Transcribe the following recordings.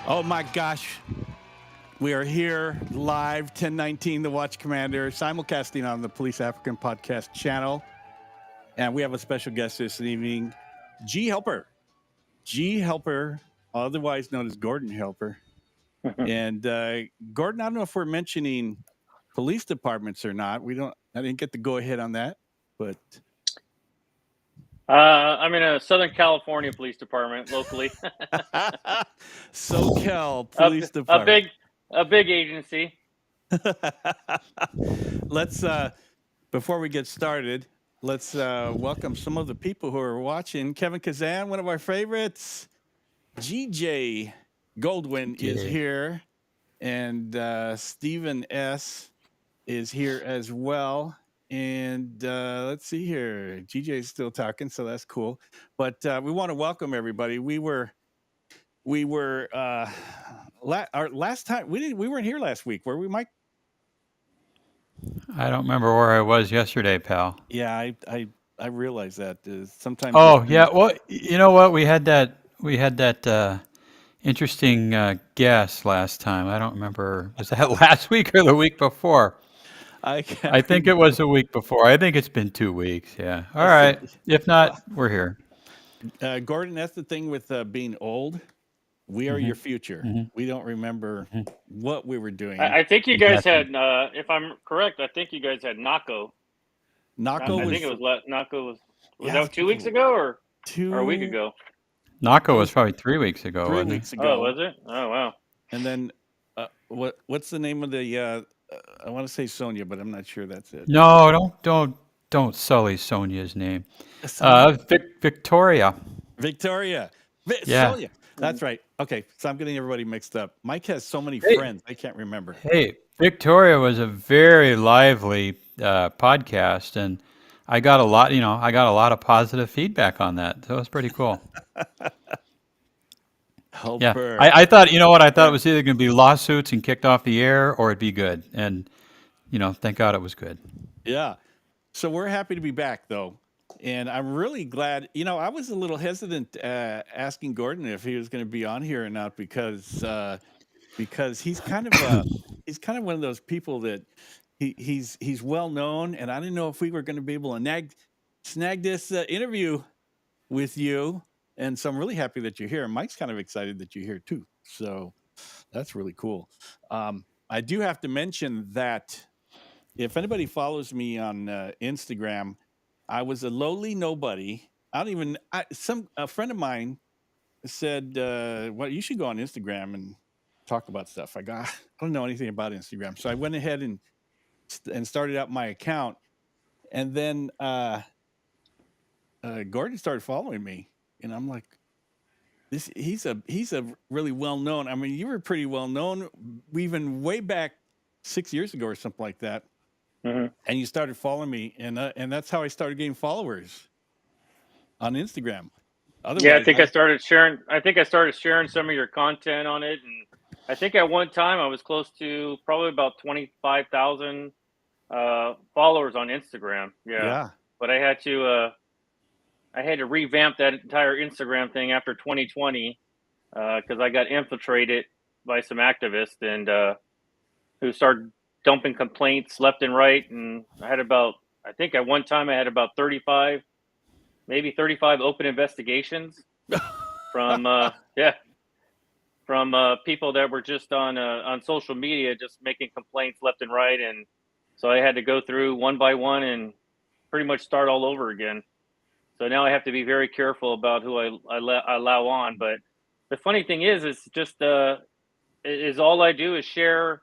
Oh my gosh. We are here live, 1019 The Watch Commander, simulcasting on the Police African Podcast channel. And we have a special guest this evening, G Helper. G Helper, otherwise known as Gordon Helper. And Gordon, I don't know if we're mentioning police departments or not. I didn't get the go ahead on that, but I'm in a Southern California Police Department locally. SoCal Police Department. A big agency. Let's before we get started, let's welcome some of the people who are watching. Kevin Kazan, one of our favorites. GJ Goldwyn is here, and Stephen S is here as well. And let's see here. GJ is still talking, so that's cool. But we want to welcome everybody. We were our last time we weren't here last week, were we, Mike? I don't remember where I was yesterday, pal. Yeah, I realize that sometimes. Oh, yeah. Well, you know what? We had that interesting guest last time. I don't remember. Was that last week or the week before? I think it was a week before. I think it's been 2 weeks. Yeah. All right. If not, we're here. Gordon, that's the thing with being old. We are your future. We don't remember what we were doing. I think you guys had, if I'm correct, I think you guys had Nako. Nako I think it was Nako was that 2 weeks ago or a week ago? Nako was probably 3 weeks ago. 3 weeks ago. Oh, was it? Oh, wow. And then what's the name of the? I want to say Sonia, but I'm not sure that's it. No, don't sully Sonia's name. Victoria. Victoria. Yeah. Sonia. That's right. Okay, so I'm getting everybody mixed up. Mike has so many friends, I can't remember. Hey, Victoria was a very lively podcast, and I got a lot of positive feedback on that. So it was pretty cool. Helper. Yeah, I thought, I thought it was either going to be lawsuits and kicked off the air, or it'd be good. And, thank God it was good. Yeah. So we're happy to be back, though. And I'm really glad. I was a little hesitant asking Gordon if he was going to be on here or not because he's kind of one of those people that he's well known, and I didn't know if we were going to be able to snag this interview with you. And so I'm really happy that you're here. Mike's kind of excited that you're here too. So that's really cool. I do have to mention that if anybody follows me on Instagram, I was a lowly nobody. A friend of mine said, well, you should go on Instagram and talk about stuff. I don't know anything about Instagram. So I went ahead and started out my account. And then Gordon started following me. And I'm like, he's a really well known. I mean, you were pretty well known even way back 6 years ago or something like that. And you started following me, and that's how I started getting followers on Instagram. Otherwise, yeah, I think I started sharing some of your content on it, and I think at one time I was close to probably about 25,000 followers on Instagram. Yeah. But I had to revamp that entire Instagram thing after 2020 because I got infiltrated by some activists and who started dumping complaints left and right, and I think at one time I had about 35 open investigations from people that were just on social media just making complaints left and right, and so I had to go through one by one and pretty much start all over again. So now I have to be very careful about who I allow on. But the funny thing is just all I do is share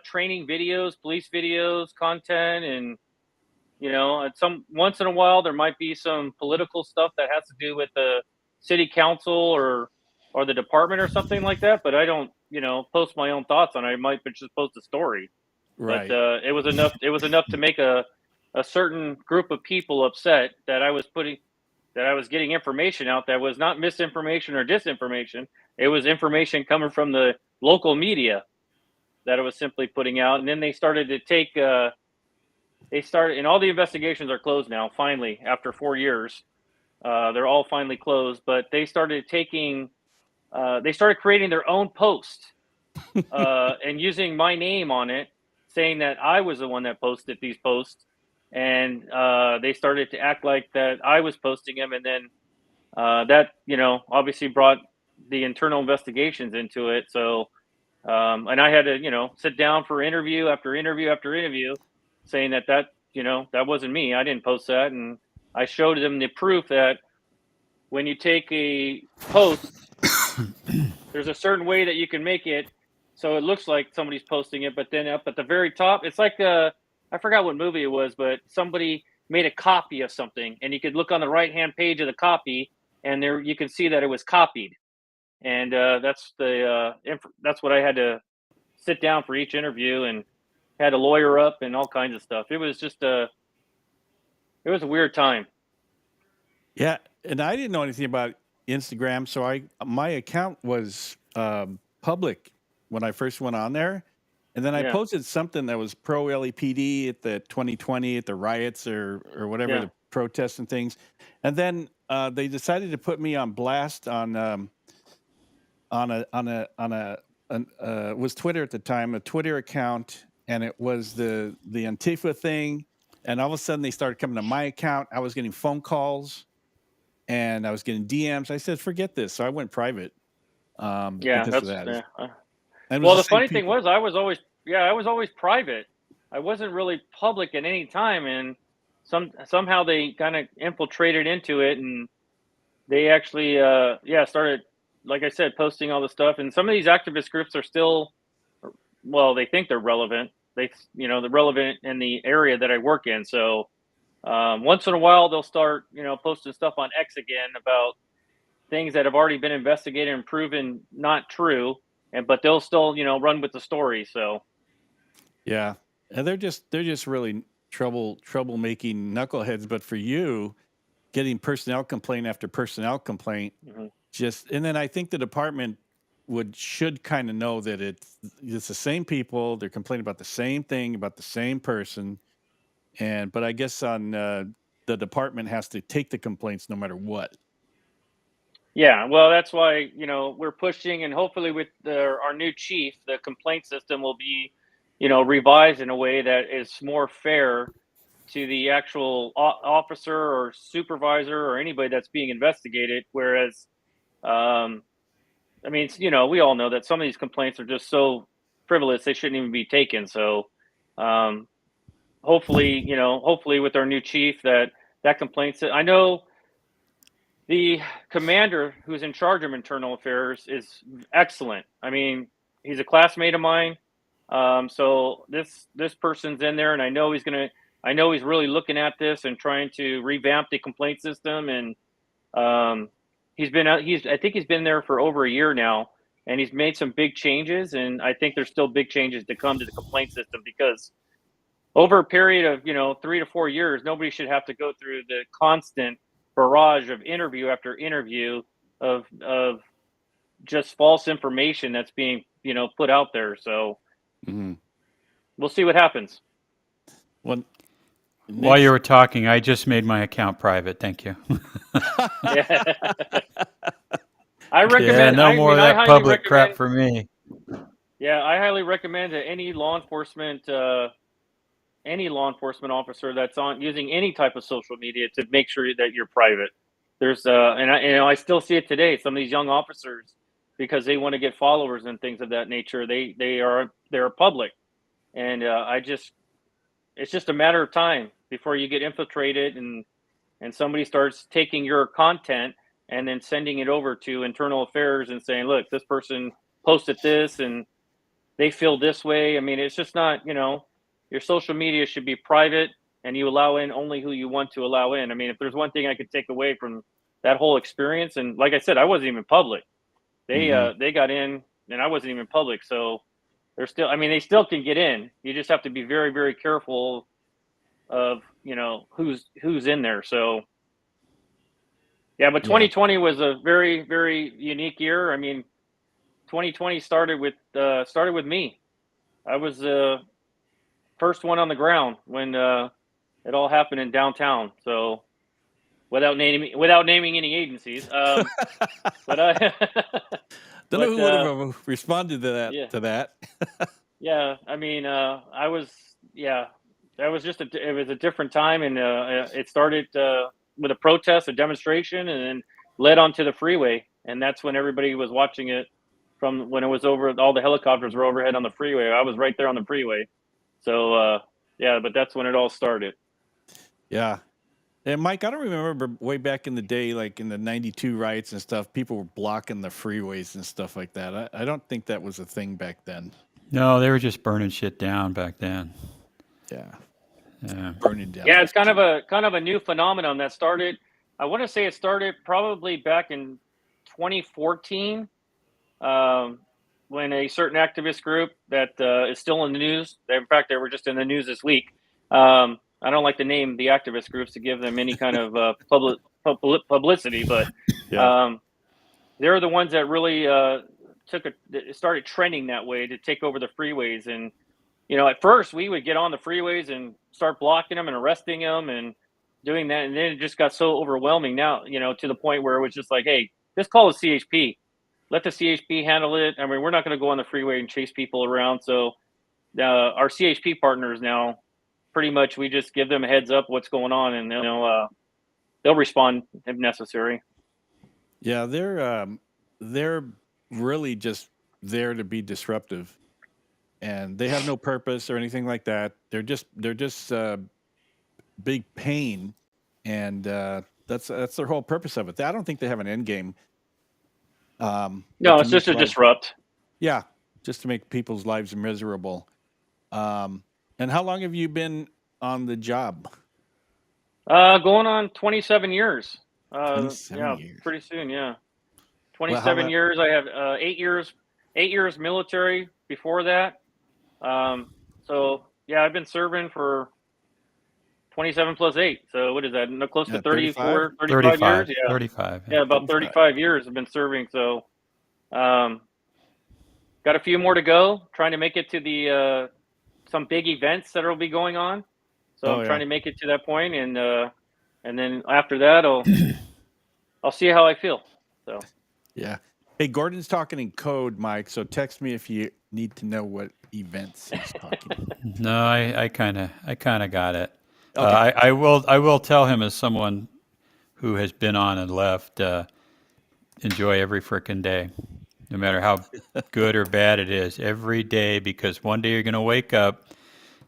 training videos, police videos, content, and once in a while there might be some political stuff that has to do with the city council or the department or something like that. But I don't post my own thoughts on it. I might just post a story. Right. But it was enough to make a certain group of people upset that I was getting information out that was not misinformation or disinformation. It was information coming from the local media that I was simply putting out. And then they started to take, and all the investigations are closed now, finally, after 4 years. They're all finally closed, but they started taking they started creating their own post and using my name on it, saying that I was the one that posted these posts. And they started to act like that I was posting them. And then that, obviously brought the internal investigations into it. So, and I had to, sit down for interview after interview after interview saying that, that wasn't me. I didn't post that. And I showed them the proof that when you take a post, there's a certain way that you can make it so it looks like somebody's posting it, but then up at the very top, it's like I forgot what movie it was, but somebody made a copy of something, and you could look on the right hand page of the copy, and there you can see that it was copied, and that's what I had to sit down for each interview, and had a lawyer up and all kinds of stuff. It was just it was a weird time. Yeah, and I didn't know anything about Instagram, so my account was public when I first went on there, and then I Yeah. posted something that was pro LAPD at the 2020 at the riots or whatever, Yeah. the protests and things, and then they decided to put me on blast on was Twitter at the time, a Twitter account, and it was the Antifa thing, and all of a sudden they started coming to my account. I was getting phone calls and I was getting DMs. I said, forget this. So I went private Yeah, because of that. yeah. And it was Well, the the same funny thing people. was, I was always private. I wasn't really public at any time, and somehow they kind of infiltrated into it, and they actually, started, like I said, posting all the stuff. And some of these activist groups are still, well, they think they're relevant. They're relevant in the area that I work in. So once in a while, they'll start, posting stuff on X again about things that have already been investigated and proven not true, but they'll still, run with the story. So Yeah. And they're just really troublemaking knuckleheads. But for you, getting personnel complaint after personnel complaint, and then I think the department should kind of know that it's the same people. They're complaining about the same thing, about the same person. But I guess the department has to take the complaints no matter what. yeah, well, that's why we're pushing, and hopefully with our new chief, the complaint system will be, revised in a way that is more fair to the actual officer or supervisor or anybody that's being investigated. Whereas, I mean, we all know that some of these complaints are just so frivolous they shouldn't even be taken. So, hopefully with our new chief that complaints. I know the commander who's in charge of internal affairs is excellent. I mean, he's a classmate of mine. So this person's in there, and I know he's really looking at this and trying to revamp the complaint system. And I think he's been there for over a year now, and he's made some big changes. And I think there's still big changes to come to the complaint system, because over a period of 3 to 4 years, nobody should have to go through the constant barrage of interview after interview of just false information that's being put out there. So we'll see what happens. Well, while you were talking, I just made my account private. Thank you. Yeah. I recommend. Yeah, no more of that public crap for me. Yeah, I highly recommend to any law enforcement officer that's using any type of social media to make sure that you're private. There's and I still see it today. Some of these young officers, because they want to get followers and things of that nature, they're public, and it's just a matter of time before you get infiltrated and somebody starts taking your content and then sending it over to internal affairs and saying, look, this person posted this and they feel this way. I mean, it's just not, your social media should be private, and you allow in only who you want to allow in. I mean, if there's one thing I could take away from that whole experience, and like I said, I wasn't even public. They got in, and I wasn't even public. So they're still, I mean, they still can get in. You just have to be very, very careful of, who's in there. So yeah, but 2020 was a very, very unique year. I mean, 2020 started with me. I was the first one on the ground when it all happened in downtown. So without naming any agencies. But I Don't know who would have responded to that. Yeah. To that. Yeah, I mean, that was just it was a different time, and it started with a protest, a demonstration, and then led onto the freeway, and that's when everybody was watching it from when it was over. All the helicopters were overhead on the freeway. I was right there on the freeway, so yeah, but that's when it all started. Yeah. And Mike, I don't remember way back in the day, like in the '92 riots and stuff, people were blocking the freeways and stuff like that. I don't think that was a thing back then. No, they were just burning shit down back then. Yeah. Yeah. Burning down. Yeah, it's kind of a new phenomenon that started. I want to say it started probably back in 2014, when a certain activist group that is still in the news. In fact, they were just in the news this week. I don't like to name the activist groups to give them any kind of publicity, but Yeah. they're the ones that really started trending that way to take over the freeways. And at first we would get on the freeways and start blocking them and arresting them and doing that, and then it just got so overwhelming now, to the point where it was just like, hey, just call the CHP. Let the CHP handle it. I mean, we're not going to go on the freeway and chase people around. So our CHP partners now, pretty much, we just give them a heads up what's going on, and they'll respond if necessary. Yeah, they're really just there to be disruptive, and they have no purpose or anything like that. They're just big pain, and that's their whole purpose of it. I don't think they have an end game. No, it's just to disrupt. Yeah, just to make people's lives miserable. And how long have you been on the job? Going on 27 years. 27 years. Pretty soon. Yeah, 27 years. I have 8 years military before that. So yeah, I've been serving for 27 plus 8. So what is that? Close to 34, 35 years. Yeah, 35. Yeah, about 35 years I've been serving. So, got a few more to go. Trying to make it to the some big events that will be going on. So I'm trying to make it to that point, and then after that, I'll see how I feel. So. Yeah. Hey, Gordon's talking in code, Mike. So text me if you need to know what events he's talking. No, I kind of got it. Okay. I will tell him, as someone who has been on and left, enjoy every frickin' day, no matter how good or bad it is, every day, because one day you're going to wake up,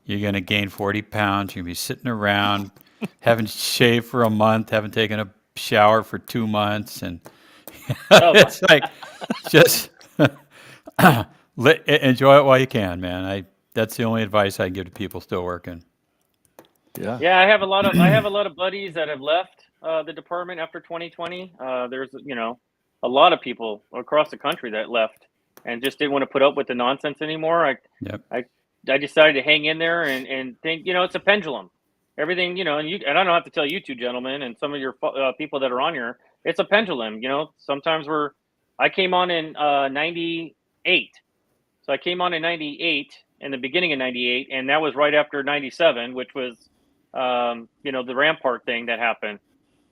you're going to gain 40 pounds, you're going to be sitting around, haven't shaved for a month, haven't taken a shower for 2 months, and it's like, just enjoy it while you can, man. That's the only advice I give to people still working. Yeah. Yeah, I have a lot of buddies that have left the department after 2020. There's a lot of people across the country that left and just didn't want to put up with the nonsense anymore. I decided to hang in there and think, it's a pendulum. Everything, and I don't have to tell you two gentlemen and some of your people that are on here, it's a pendulum. Sometimes I came on in 98. So I came on in 98, in the beginning of 98, and that was right after 97, which was, the Rampart thing that happened.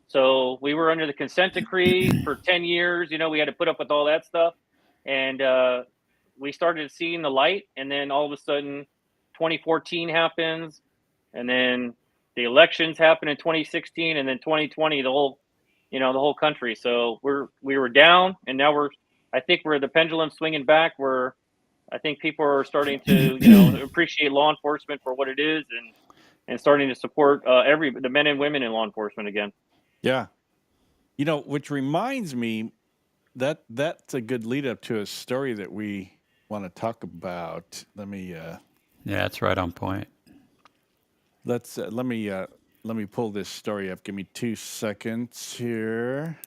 So we were under the consent decree for 10 years. We had to put up with all that stuff. And we started seeing the light. And then all of a sudden, 2014 happens. And then the elections happen in 2016. And then 2020, the whole country. So we were down. And now I think we're the pendulum swinging back. I think people are starting to, appreciate law enforcement for what it is, and starting to support the men and women in law enforcement again. Yeah. Which reminds me that's a good lead up to a story that we want to talk about. Let me. Yeah, that's right on point. Let me pull this story up. Give me 2 seconds here,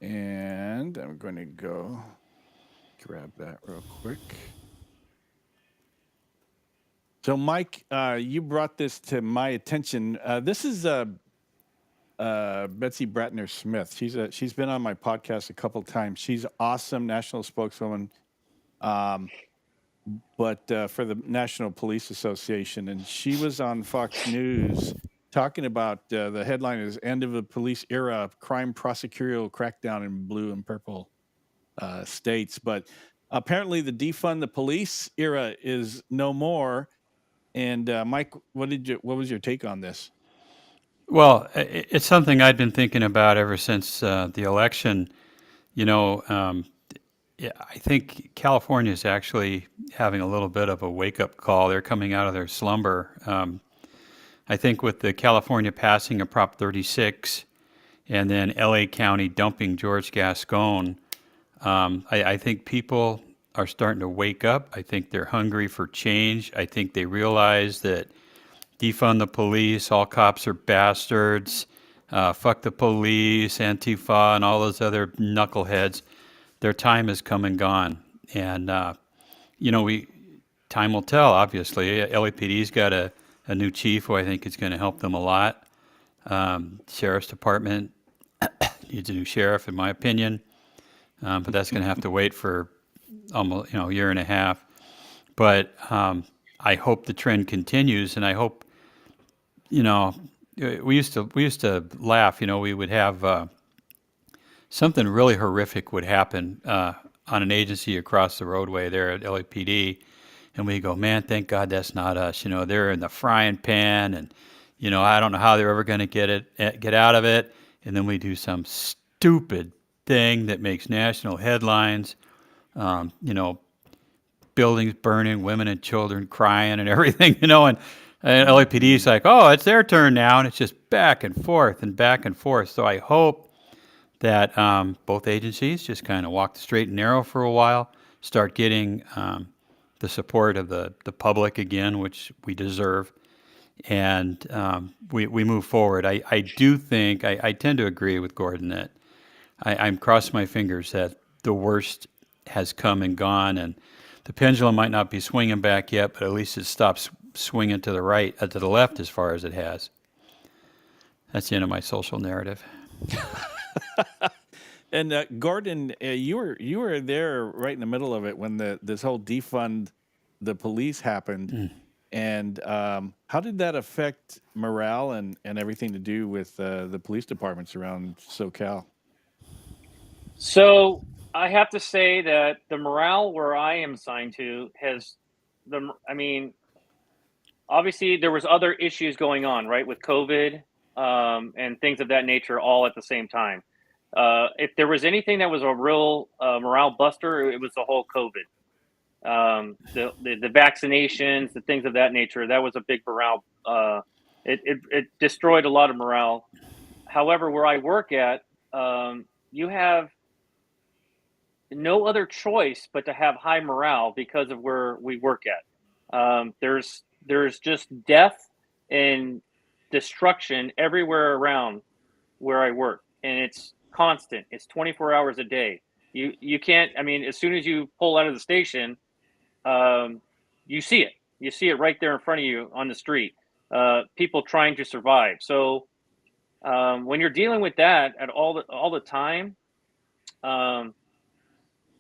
and I'm going to go grab that real quick. So, Mike, you brought this to my attention. This is Betsy Bratner Smith. She's been on my podcast a couple times. She's awesome, national spokeswoman, but for the National Police Association, and she was on Fox News talking about the headline is "End of the Police Era: Crime Prosecutorial Crackdown in Blue and Purple States." But apparently, the defund the police era is no more. And Mike, what was your take on this? Well, it's something I've been thinking about ever since the election. You know, yeah, I think California is actually having a little bit of a wake-up call. They're coming out of their slumber. I think with the California passing of Prop 36 and then LA County dumping George Gascon, I think people are starting to wake up. I think they're hungry for change. I think they realize that defund the police, all cops are bastards, fuck the police, Antifa, and all those other knuckleheads. Their time has come and gone. And, time will tell, obviously. LAPD's got a new chief who I think is going to help them a lot. Sheriff's Department needs a new sheriff, in my opinion. But that's going to have to wait for almost, a year and a half. But I hope the trend continues, and I hope, we used to laugh. We would have something really horrific would happen on an agency across the roadway there at LAPD, and we go, man, thank God that's not us. They're in the frying pan, and I don't know how they're ever going to get out of it. And then we do some stupid thing that makes national headlines. Buildings burning, women and children crying, and everything. And LAPD is like, oh, it's their turn now, and it's just back and forth and back and forth. So I hope that both agencies just kind of walk the straight and narrow for a while, start getting the support of the public again, which we deserve, and we move forward. I do think, I tend to agree with Gordon that I'm crossing my fingers that the worst has come and gone, and the pendulum might not be swinging back yet, but at least it stops swinging to the right, to the left as far as it has. That's the end of my social narrative. And Gordon, you were there right in the middle of it when this whole defund the police happened. And how did that affect morale and everything to do with the police departments around SoCal? So I have to say that the morale where I am assigned to obviously there was other issues going on, right, with COVID and things of that nature all at the same time. If there was anything that was a real morale buster, it was the whole COVID. The vaccinations, the things of that nature, that was a big morale. It destroyed a lot of morale. However, where I work at, you have no other choice but to have high morale because of where we work at. There's just death and destruction everywhere around where I work, and it's constant. It's 24 hours a day. You can't. As soon as you pull out of the station, you see it. You see it right there in front of you on the street. People trying to survive. So when you're dealing with that at all the time,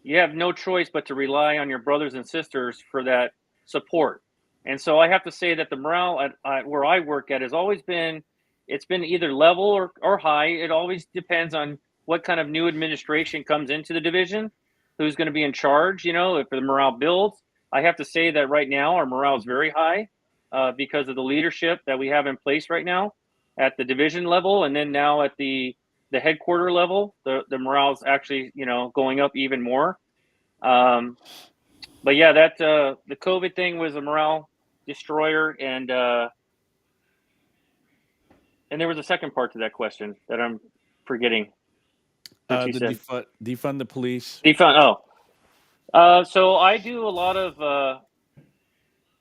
you have no choice but to rely on your brothers and sisters for that support. And so I have to say that the morale at where I work at has always been, it's been either level or high. It always depends on what kind of new administration comes into the division, who's going to be in charge, if the morale builds. I have to say that right now our morale is very high because of the leadership that we have in place right now at the division level, and then now at the headquarter level, the morale is actually going up even more. But yeah, that the COVID thing was a morale destroyer, and there was a second part to that question that I'm forgetting. Defund the police. Defund. So I do a lot of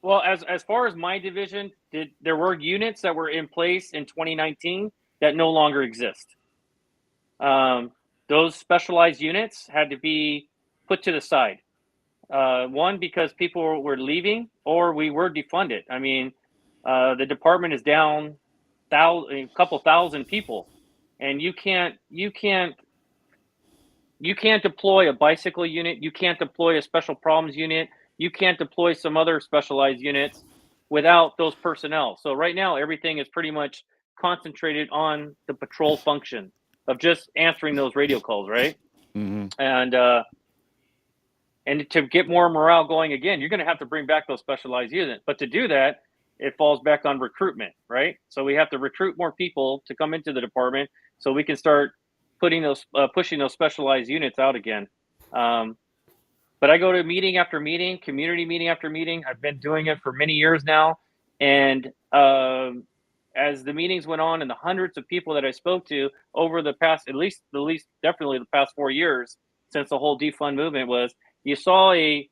well, as far as my division, there were units that were in place in 2019 that no longer exist. Those specialized units had to be put to the side. One, because people were leaving, or we were defunded. The department is down a couple thousand people, and you can't deploy a bicycle unit. You can't deploy a special problems unit. You can't deploy some other specialized units without those personnel. So right now, everything is pretty much concentrated on the patrol function of just answering those radio calls, right? Mm-hmm. And to get more morale going again, you're going to have to bring back those specialized units. But to do that, it falls back on recruitment, right? So we have to recruit more people to come into the department so we can start pushing those specialized units out again. But I go to meeting after meeting, community meeting after meeting. I've been doing it for many years now. And as the meetings went on and the hundreds of people that I spoke to over the past, definitely the past 4 years since the whole defund movement was, you saw a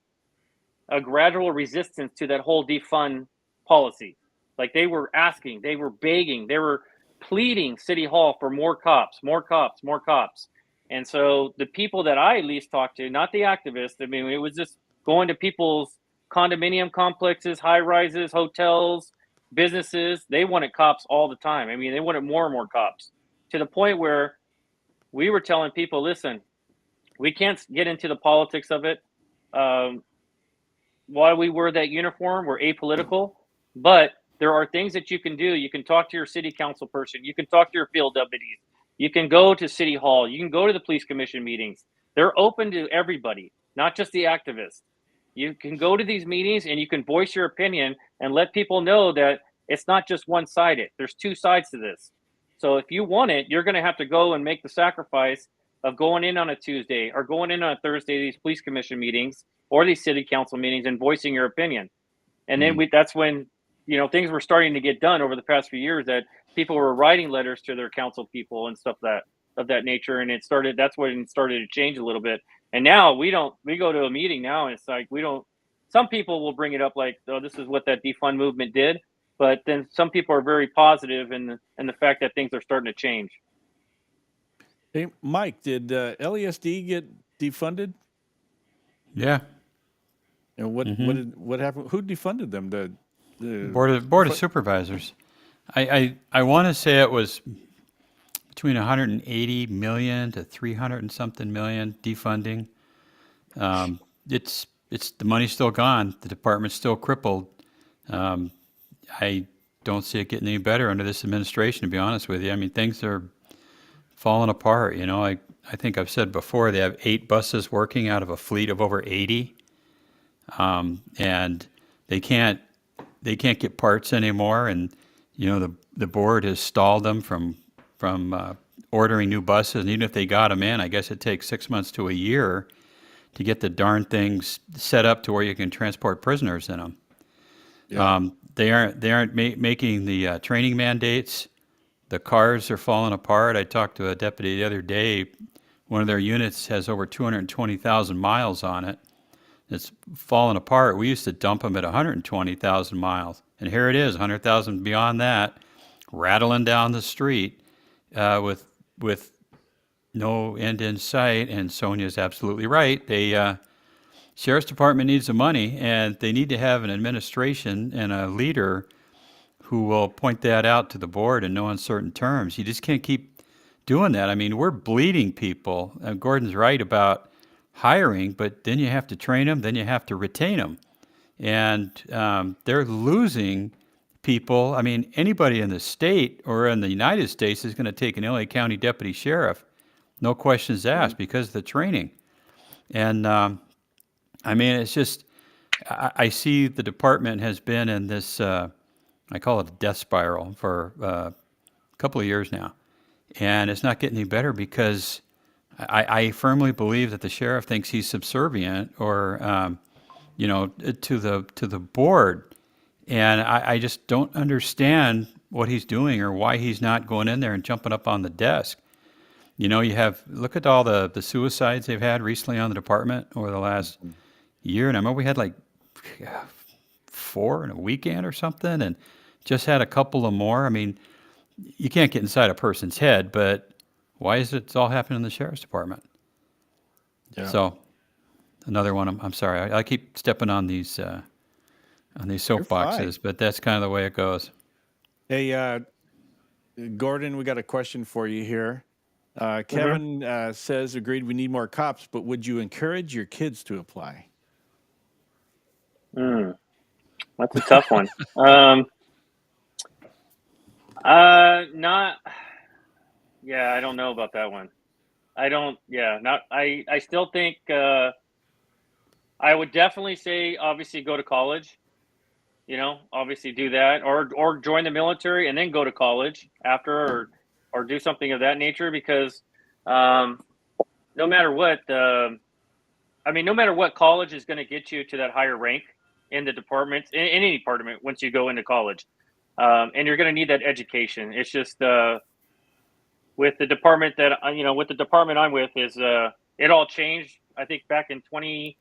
gradual resistance to that whole defund policy. Like they were asking, they were begging, they were pleading City Hall for more cops, more cops, more cops. And so the people that I at least talked to, not the activists, I mean, it was just going to people's condominium complexes, high rises, hotels, businesses. They wanted cops all the time. I mean, they wanted more and more cops, to the point where we were telling people, listen, we can't get into the politics of it. While we wear that uniform, we're apolitical, but there are things that you can do. You can talk to your city council person. You can talk to your field deputies. You can go to City Hall. You can go to the police commission meetings. They're open to everybody, not just the activists. You can go to these meetings and you can voice your opinion and let people know that it's not just one-sided. There's two sides to this. So if you want it, you're going to have to go and make the sacrifice of going in on a Tuesday or going in on a Thursday, these police commission meetings or these city council meetings, and voicing your opinion. And then that's when, things were starting to get done over the past few years, that people were writing letters to their council people and stuff of that nature. And that's when it started to change a little bit. And now we go to a meeting now and it's like, some people will bring it up like, oh, this is what that defund movement did. But then some people are very positive in the fact that things are starting to change. Hey, Mike, did LASD get defunded? Yeah. And what happened? Who defunded them? The Board of Supervisors. I want to say it was between 180 million to 300 and something million defunding. It's the money's still gone. The department's still crippled. I don't see it getting any better under this administration, to be honest with you. I mean, things are falling apart. I think I've said before, they have 8 buses working out of a fleet of over 80. And they can't get parts anymore. And, the board has stalled them from ordering new buses. And even if they got them in, I guess it takes 6 months to a year to get the darn things set up to where you can transport prisoners in them. Yeah. They aren't making the training mandates. The cars are falling apart. I talked to a deputy the other day. One of their units has over 220,000 miles on it. It's falling apart. We used to dump them at 120,000 miles. And here it is, 100,000 beyond that, rattling down the street with no end in sight. And Sonia's absolutely right. Sheriff's Department needs the money, and they need to have an administration and a leader who will point that out to the board in no uncertain terms. You just can't keep doing that. I mean, we're bleeding people. Gordon's right about hiring, but then you have to train them, then you have to retain them. And they're losing people. I mean, anybody in the state or in the United States is going to take an LA County deputy sheriff, no questions asked, because of the training. And I mean, it's just, I see the department has been in this, I call it a death spiral for a couple of years now. And it's not getting any better because I firmly believe that the sheriff thinks he's subservient or, to the board. And I just don't understand what he's doing or why he's not going in there and jumping up on the desk. You look at all the suicides they've had recently on the department over the last year. And I remember we had like 4 in a weekend or something, and just had a couple of more. I mean, you can't get inside a person's head, but why is it all happening in the sheriff's department? Yeah. So another one. I'm sorry. I keep stepping on these soapboxes, but that's kind of the way it goes. Hey, Gordon, we got a question for you here. Kevin says, agreed, we need more cops, but would you encourage your kids to apply? That's a tough one. not. Yeah, I don't know about that one. I don't. Yeah, not. I still think I would definitely say obviously go to college. Obviously do that, or join the military and then go to college after, or do something of that nature, because um, no matter what, no matter what, college is going to get you to that higher rank in the departments, in any department once you go into college, and you're going to need that education. It's just with the department that with the department I'm with is it all changed. I think back in 20,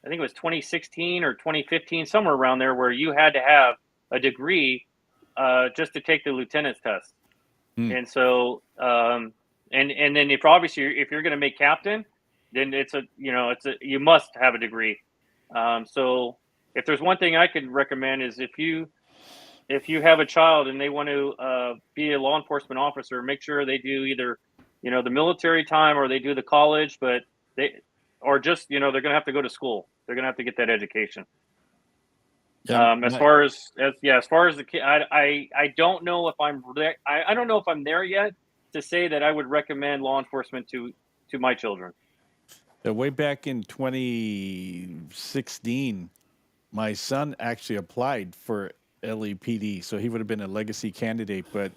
I think it was 2016 or 2015, somewhere around there, where you had to have a degree just to take the lieutenant's test. Mm. And so, and then if you're going to make captain, then you must have a degree. So if there's one thing I could recommend is if you have a child and they want to be a law enforcement officer, make sure they do either, the military time, or they do the college, but or just, they're going to have to go to school. They're going to have to get that education. Yeah, As far as the kid, I don't know if I don't know if I'm there yet to say that I would recommend law enforcement to my children. way back in 2016, my son actually applied for LAPD, so he would have been a legacy candidate. But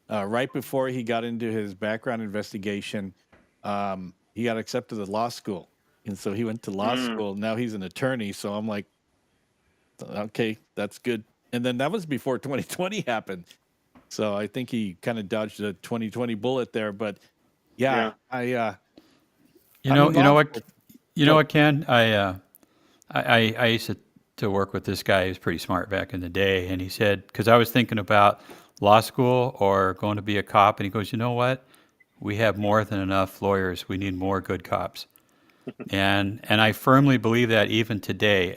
right before he got into his background investigation, he got accepted to law school, and so he went to law school. Now he's an attorney. So I'm like, okay, that's good. And then that was before 2020 happened. So I think he kind of dodged a 2020 bullet there. But yeah. You know what, Ken? I used to work with this guy who's pretty smart back in the day, and he said, because I was thinking about law school or going to be a cop, and he goes, you know what? We have more than enough lawyers. We need more good cops. and I firmly believe that even today.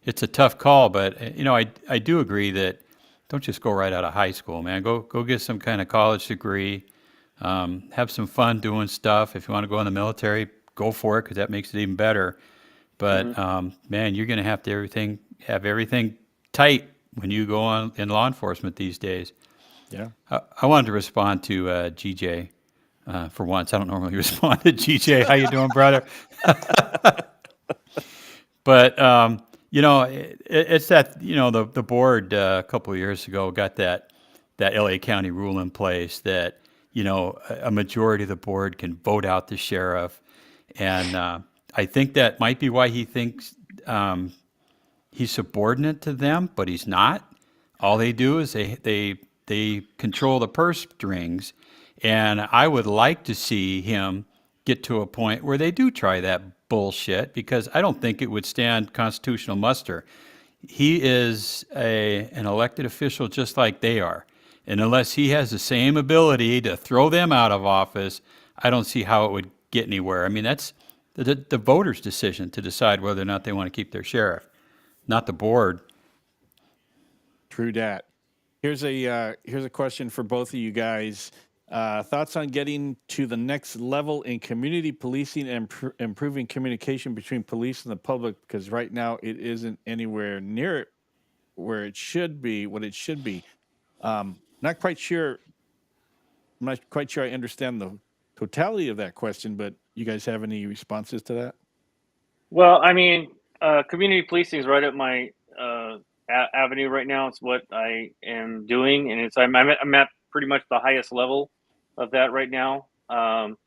It's a tough call, but I do agree that don't just go right out of high school, man. Go get some kind of college degree. Have some fun doing stuff. If you want to go in the military, go for it, because that makes it even better. But man, you're going to have to have everything tight when you go on in law enforcement these days. Yeah. I wanted to respond to GJ for once. I don't normally respond to GJ. How you doing, brother? But it's that the board a couple of years ago got that LA County rule in place that a majority of the board can vote out the sheriff, and I think that might be why he thinks he's subordinate to them, but he's not. All they do is they control the purse strings, and I would like to see him get to a point where they do try that bullshit, because I don't think it would stand constitutional muster. He is an elected official just like they are. And unless he has the same ability to throw them out of office, I don't see how it would get anywhere. I mean, that's the voters' decision to decide whether or not they want to keep their sheriff, not the board. True that. Here's a question for both of you guys. Thoughts on getting to the next level in community policing and improving communication between police and the public, because right now it isn't anywhere near where it should be, what it should be. Not quite sure. I'm not quite sure I understand the totality of that question, but you guys have any responses to that? Well, community policing is right up my avenue right now. It's what I am doing, and I'm at pretty much the highest level of that right now. And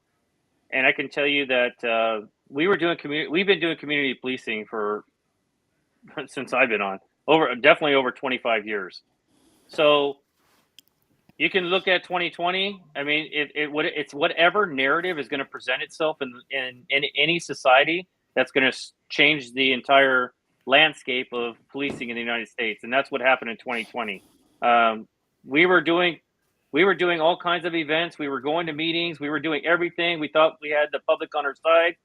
I can tell you that we've been doing community policing since I've been on, definitely over 25 years. So you can look at 2020. I mean, it's whatever narrative is going to present itself in any society that's going to change the entire landscape of policing in the United States, and that's what happened in 2020. We were doing all kinds of events. We were going to meetings. We were doing everything. We thought we had the public on our side.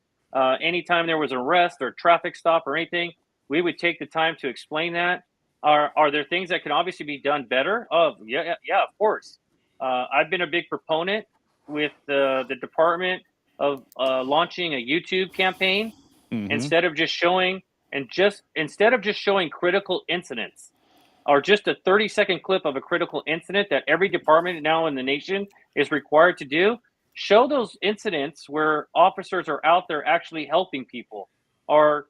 Anytime there was an arrest or traffic stop or anything, we would take the time to explain that. Are there things that can obviously be done better? Oh, yeah, of course. I've been a big proponent with the department of launching a YouTube campaign instead of just showing critical incidents. or just a 30-second clip of a critical incident that every department now in the nation is required to do. Show those incidents where officers are out there actually helping people, or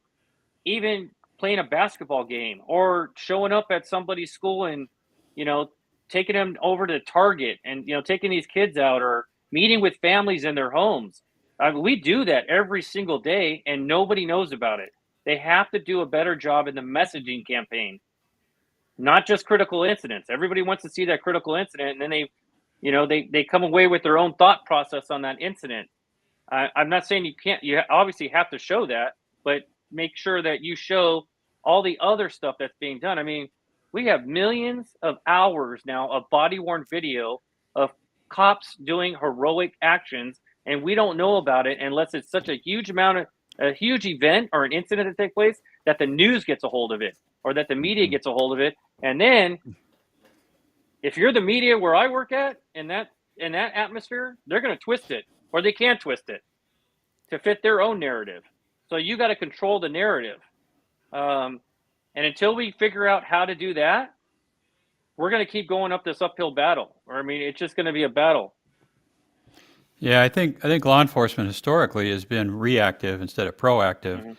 even playing a basketball game, or showing up at somebody's school and, you know, taking them over to Target and, you know, taking these kids out, or meeting with families in their homes. We do that every single day and nobody knows about it. They have to do a better job in the messaging campaign, not just critical incidents. Everybody wants to see that critical incident, and then they, you know, they come away with their own thought process on that incident. I'm not saying you can't. You obviously have to show that, but make sure that you show all the other stuff that's being done. I mean, we have millions of hours now of body worn video of cops doing heroic actions, and we don't know about it unless it's such a huge event or an incident that takes place that the news gets a hold of it, or that the media gets a hold of it. And then if you're the media where I work at, in that atmosphere, they're going to twist it, or they can twist it to fit their own narrative. So you got to control the narrative. And until we figure out how to do that, we're going to keep going up this uphill battle. Or, I mean, it's just going to be a battle. Yeah, I think law enforcement historically has been reactive instead of proactive,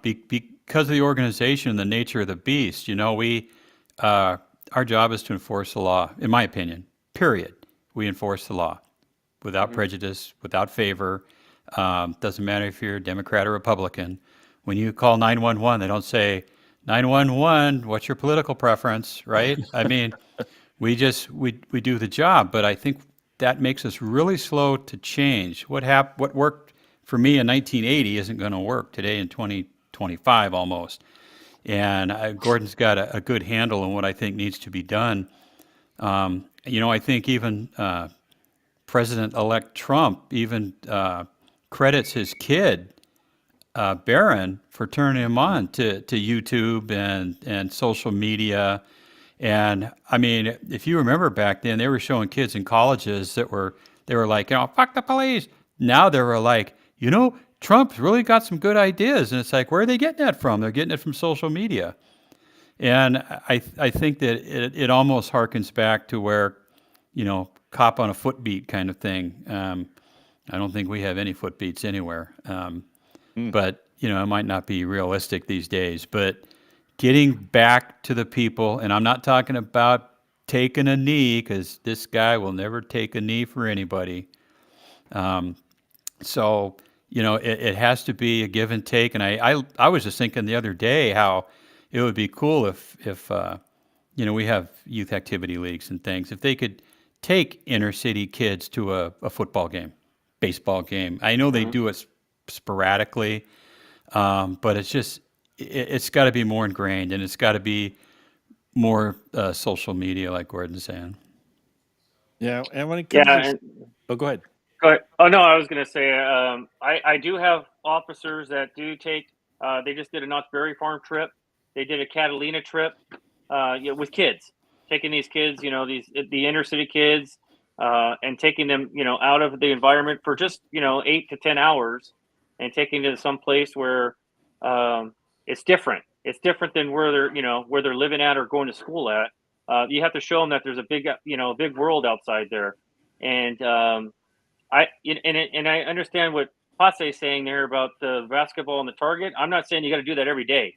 because of the organization and the nature of the beast. You know, our job is to enforce the law. In my opinion, period. We enforce the law without prejudice, without favor. Doesn't matter if you're a Democrat or Republican. When you call 911, they don't say, 911, what's your political preference, right? I mean, we do the job, but I think that makes us really slow to change. What worked for me in 1980 isn't going to work today in 2025 almost. And Gordon's got a good handle on what I think needs to be done. You know, I think even President-elect Trump even credits his kid, Barron, for turning him on to YouTube and social media. And I mean, if you remember back then, they were showing kids in colleges they were like, you know, fuck the police. Now they were like, you know, Trump's really got some good ideas. And it's like, where are they getting that from? They're getting it from social media. And I think that it almost harkens back to where, you know, cop on a foot beat kind of thing. I don't think we have any foot beats anywhere. But, you know, it might not be realistic these days. But getting back to the people, and I'm not talking about taking a knee, because this guy will never take a knee for anybody. So, you know, it has to be a give and take. And I was just thinking the other day how it would be cool if you know, we have youth activity leagues and things, if they could take inner city kids to a football game, baseball game. I know they do it sporadically, but it's got to be more ingrained, and it's got to be more social media, like Gordon's saying. Yeah, and when it comes to, go ahead. Go ahead. Oh no, I was going to say I do have officers that do take. They just did a Knott's Berry Farm trip. They did a Catalina trip, with kids, taking these kids, you know, the inner city kids, and taking them, you know, out of the environment for just, you know, 8 to 10 hours, and taking them to some place where it's different. It's different than where they're living at or going to school at. You have to show them that there's a big world outside there. And I understand what Pace is saying there about the basketball and the target. I'm not saying you got to do that every day.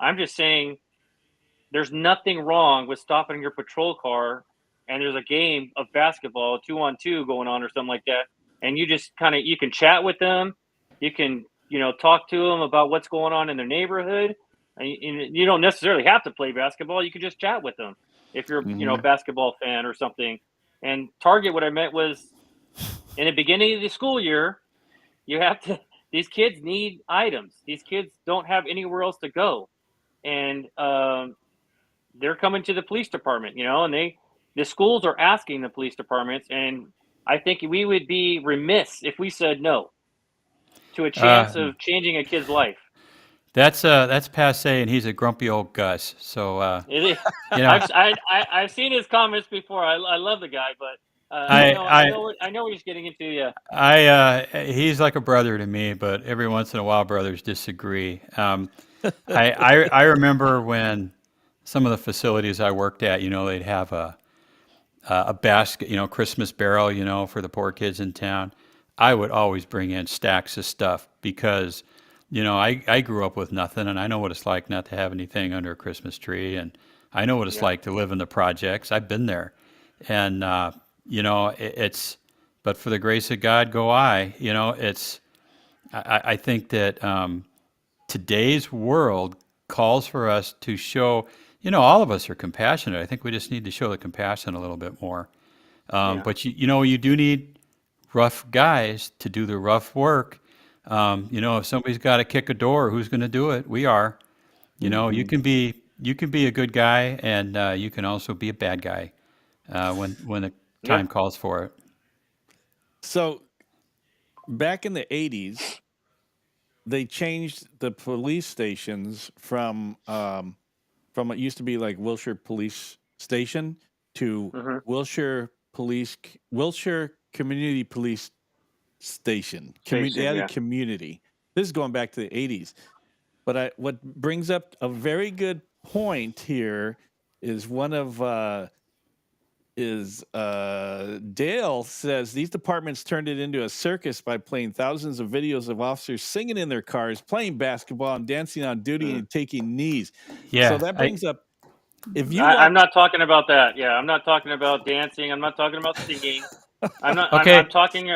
I'm just saying there's nothing wrong with stopping your patrol car and there's a game of basketball 2-on-2 going on or something like that. And you just you can chat with them. You can, you know, talk to them about what's going on in their neighborhood. And you don't necessarily have to play basketball. You can just chat with them if you're, you know, a basketball fan or something. And target, what I meant was, in the beginning of the school year, these kids need items. These kids don't have anywhere else to go. And they're coming to the police department, you know, and the schools are asking the police departments. And I think we would be remiss if we said no to a chance of changing a kid's life. That's passe, and he's a grumpy old Gus. So you know, I've seen his comments before. I love the guy, but I know what he's getting into. Yeah, he's like a brother to me, but every once in a while, brothers disagree. I remember when some of the facilities I worked at, they'd have a basket, Christmas barrel, for the poor kids in town. I would always bring in stacks of stuff because, I grew up with nothing, and I know what it's like not to have anything under a Christmas tree, and I know what it's Yeah. like to live in the projects. I've been there, and it's. But for the grace of God, go I. It's. I think that today's world calls for us to show. All of us are compassionate. I think we just need to show the compassion a little bit more. Yeah. But you do need rough guys to do the rough work. If somebody's got to kick a door, who's going to do it? We are. You can be a good guy, and you can also be a bad guy when the Yeah. time calls for it. So back in the 80s, they changed the police stations from it used to be like Wilshire Police Station to Hmm. Wilshire Community Police Station. They added Yeah. community. This is going back to the 80s. But what brings up a very good point here is Dale says these departments turned it into a circus by playing thousands of videos of officers singing in their cars, playing basketball, and dancing on duty and taking knees. Yeah. So that brings up if you I'm watch. not talking about that. Yeah, I'm not talking about dancing. I'm not talking about singing. I'm not. Okay. I'm talking.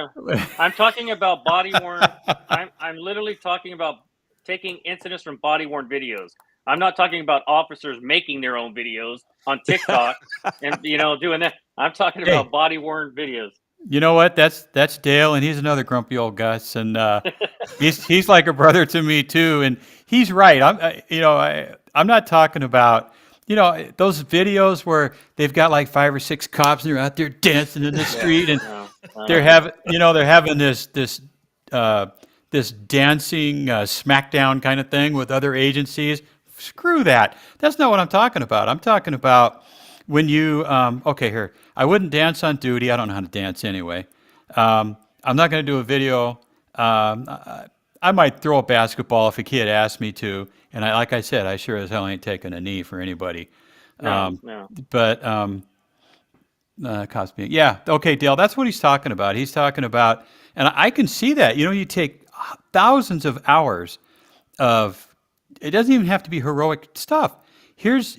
I'm talking about body worn. I'm literally talking about taking incidents from body worn videos. I'm not talking about officers making their own videos on TikTok and doing that. I'm talking Hey. about body worn videos. You know what? That's Dale, and he's another grumpy old Gus, and he's like a brother to me too. And he's right. I'm not talking about those videos where they've got like 5 or 6 cops and they're out there dancing in the street, and they're having this dancing smackdown kind of thing with other agencies. Screw that. That's not what I'm talking about. I'm talking about when you okay, here, I wouldn't dance on duty. I don't know how to dance anyway. I'm not going to do a video. I might throw a basketball if a kid asked me to, and like I said, I sure as hell ain't taking a knee for anybody. No. But cops being, yeah, okay, Dale, that's what he's talking about. He's talking about, and I can see that. You take thousands of hours of. It doesn't even have to be heroic stuff. Here's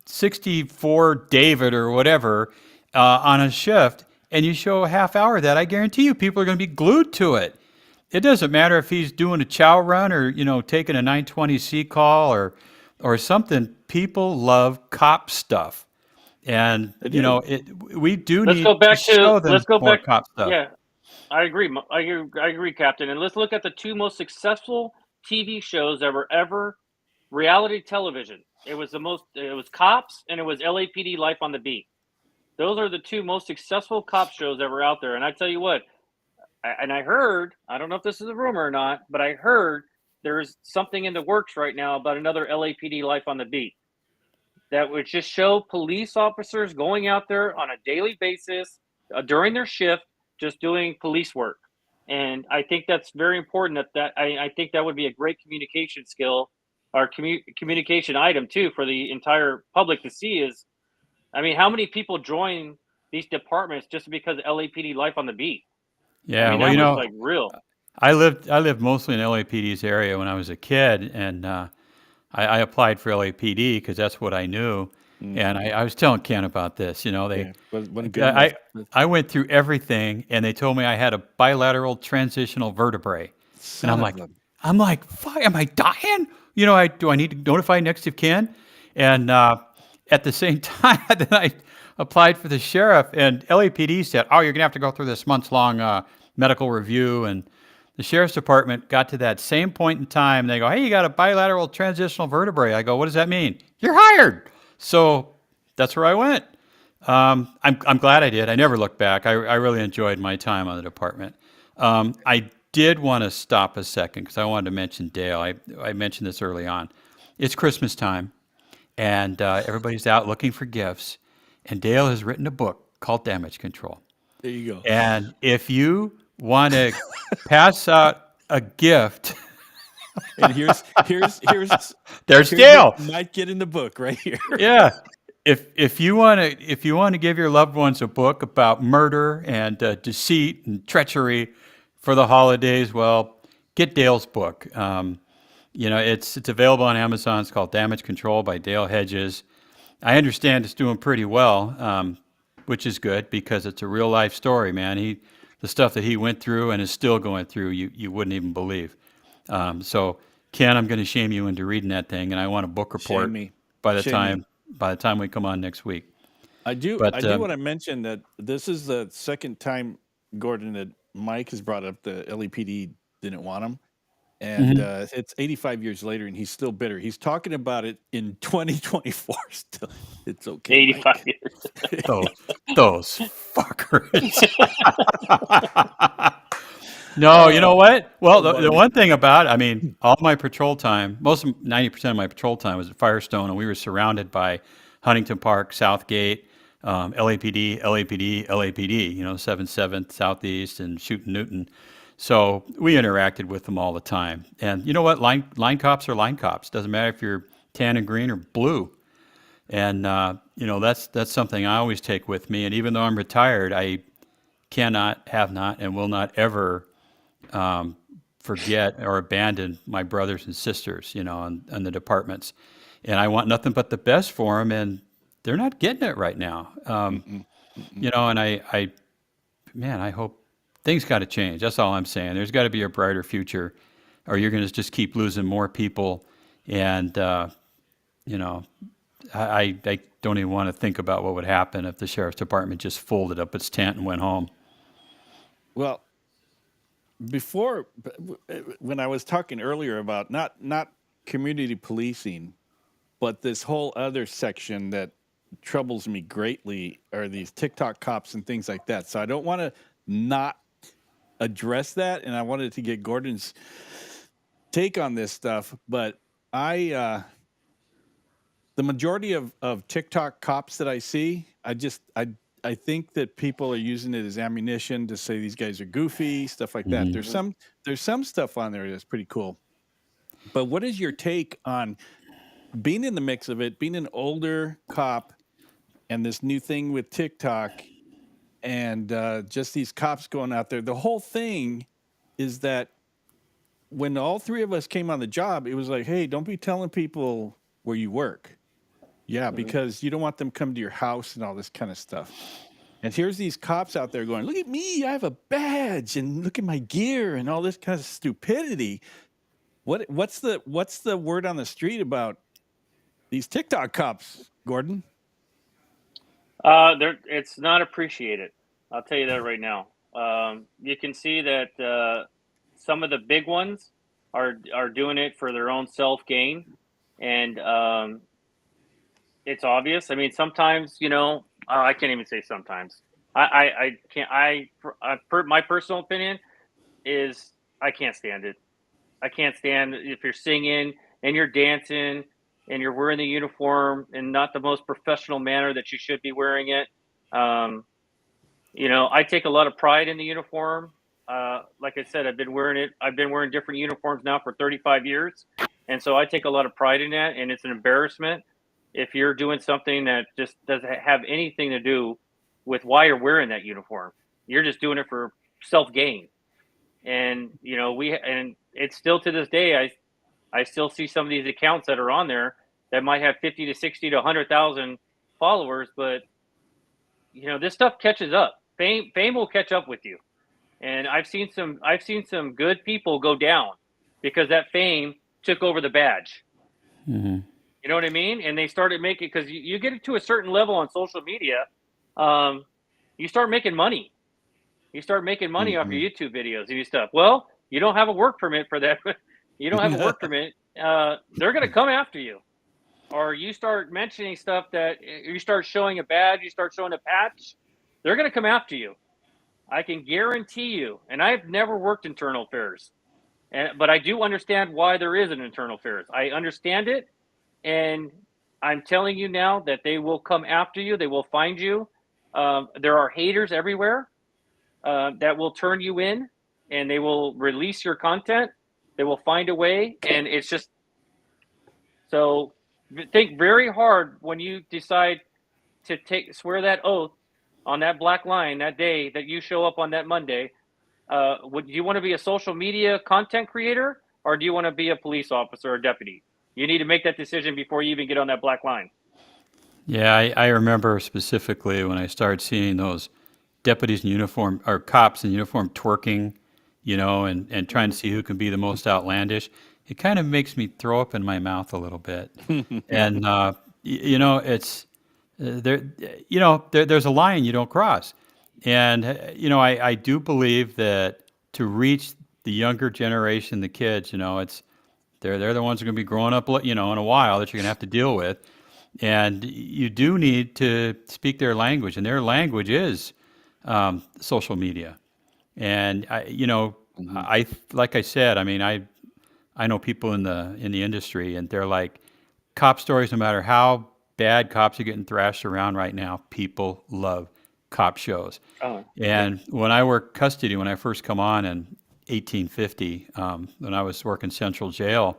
64 David or whatever on a shift, and you show a half hour of that, I guarantee you people are going to be glued to it. It doesn't matter if he's doing a chow run or taking a 920C call or something. People love cop stuff, and we do Let's need go back to show them let's go more back. cop stuff. Yeah, I agree. I agree, Captain. And let's look at the 2 most successful TV shows that were ever reality television. It was Cops, and it was LAPD Life on the Beat. Those are the 2 most successful cop shows that were out there. And I tell you what, I heard, I don't know if this is a rumor or not, but I heard there's something in the works right now about another LAPD Life on the Beat that would just show police officers going out there on a daily basis during their shift, just doing police work. And I think that's very important. I think that would be a great communication skill or communication item too for the entire public to see. How many people join these departments just because of LAPD Life on the Beat? Yeah, that was like real. I lived mostly in LAPD's area when I was a kid, and I applied for LAPD because that's what I knew. And I was telling Ken about this. I went through everything, and they told me I had a bilateral transitional vertebrae, and I'm like, fuck, am I dying? Do I need to notify next of kin? And at the same time, then I applied for the sheriff, and LAPD said, "Oh, you're gonna have to go through this months-long medical review." And the sheriff's department got to that same point in time. They go, "Hey, you got a bilateral transitional vertebrae." I go, "What does that mean?" "You're hired." So that's where I went. I'm glad I did. I never looked back. I really enjoyed my time on the department. I did want to stop a second because I wanted to mention Dale. I mentioned this early on. It's Christmas time, and everybody's out looking for gifts. And Dale has written a book called Damage Control. There you go. And if you want to pass out a gift And here's There's here's what Dale. you might get in the book right here. Yeah. If you want to give your loved ones a book about murder and deceit and treachery for the holidays, well, get Dale's book. It's available on Amazon. It's called Damage Control by Dale Hedges. I understand it's doing pretty well, which is good because it's a real life story, man. The stuff that he went through and is still going through, you wouldn't even believe. So, Ken, I'm going to shame you into reading that thing, and I want a book Shame report me. by the Shame me. time we come on next week. I do But want to mention that this is the second time, Gordon, that Mike has brought up the LAPD didn't want him. And it's 85 years later, and he's still bitter. He's talking about it in 2024 still. It's okay, 85 Mike. years. those fuckers. No, you know what? Well, the one thing about, I mean, all my patrol time, 90% of my patrol time was at Firestone, and we were surrounded by Huntington Park, Southgate, LAPD, LAPD, LAPD, 7/7 Southeast and Shooting Newton. So we interacted with them all the time. And you know what? Line cops are line cops. Doesn't matter if you're tan and green or blue. And that's something I always take with me. And even though I'm retired, I cannot, have not, and will not ever forget or abandon my brothers and sisters, and the departments. And I want nothing but the best for them, and they're not getting it right now. And I hope things got to change. That's all I'm saying. There's got to be a brighter future, or you're going to just keep losing more people. And I don't even want to think about what would happen if the sheriff's department just folded up its tent and went home. Well, before, when I was talking earlier about not community policing, but this whole other section that troubles me greatly are these TikTok cops and things like that. So I don't want to not address that, and I wanted to get Gordon's take on this stuff. But the majority of TikTok cops that I see, I think that people are using it as ammunition to say these guys are goofy, stuff like that. There's some stuff on there that's pretty cool. But what is your take on being in the mix of it, being an older cop, and this new thing with TikTok, and just these cops going out there? The whole thing is that when all three of us came on the job, it was like, hey, don't be telling people where you work. Yeah, because you don't want them come to your house and all this kind of stuff. And here's these cops out there going, look at me, I have a badge, and look at my gear and all this kind of stupidity. What's the word on the street about these TikTok cops, Gordon? It's not appreciated. I'll tell you that right now. You can see that some of the big ones are doing it for their own self gain, and it's obvious. I mean, sometimes, I can't even say sometimes. I can't. My personal opinion is I can't stand it. I can't stand if you're singing and you're dancing and you're wearing the uniform in not the most professional manner that you should be wearing it. I take a lot of pride in the uniform. Like I said, I've been wearing it. I've been wearing different uniforms now for 35 years. And so I take a lot of pride in that. And it's an embarrassment if you're doing something that just doesn't have anything to do with why you're wearing that uniform. You're just doing it for self gain. And, and it's still to this day, I still see some of these accounts that are on there that might have 50 to 60 to 100,000 followers, but this stuff catches up. Fame will catch up with you. And I've seen some good people go down because that fame took over the badge. Mm-hmm. You know what I mean? And they started making, because you get to a certain level on social media, you start making money. You start making money off your YouTube videos and stuff. Well, you don't have a work permit for that. You don't have a work permit. They're going to come after you. Or you start mentioning stuff that you start showing a badge, you start showing a patch, they're going to come after you. I can guarantee you. And I've never worked internal affairs, but I do understand why there is an internal affairs. I understand it. And I'm telling you now that they will come after you. They will find you. There are haters everywhere that will turn you in, and they will release your content. They will find a way, and it's just so think very hard when you decide to swear that oath on that black line that day that you show up on that Monday. Would you want to be a social media content creator, or do you want to be a police officer or deputy? You need to make that decision before you even get on that black line. Yeah, I remember specifically when I started seeing those deputies in uniform or cops in uniform twerking, and trying to see who can be the most outlandish. It kind of makes me throw up in my mouth a little bit. And it's there's a line you don't cross. And I do believe that to reach the younger generation, the kids, it's they're the ones who are going to be growing up, in a while that you're going to have to deal with. And you do need to speak their language, and their language is social media. And I like I said, I mean, I know people in the industry, and they're like, cop stories. No matter how bad cops are getting thrashed around right now, people love cop shows. Oh, And when I worked custody, when I first come on in 1850, when I was working Central Jail,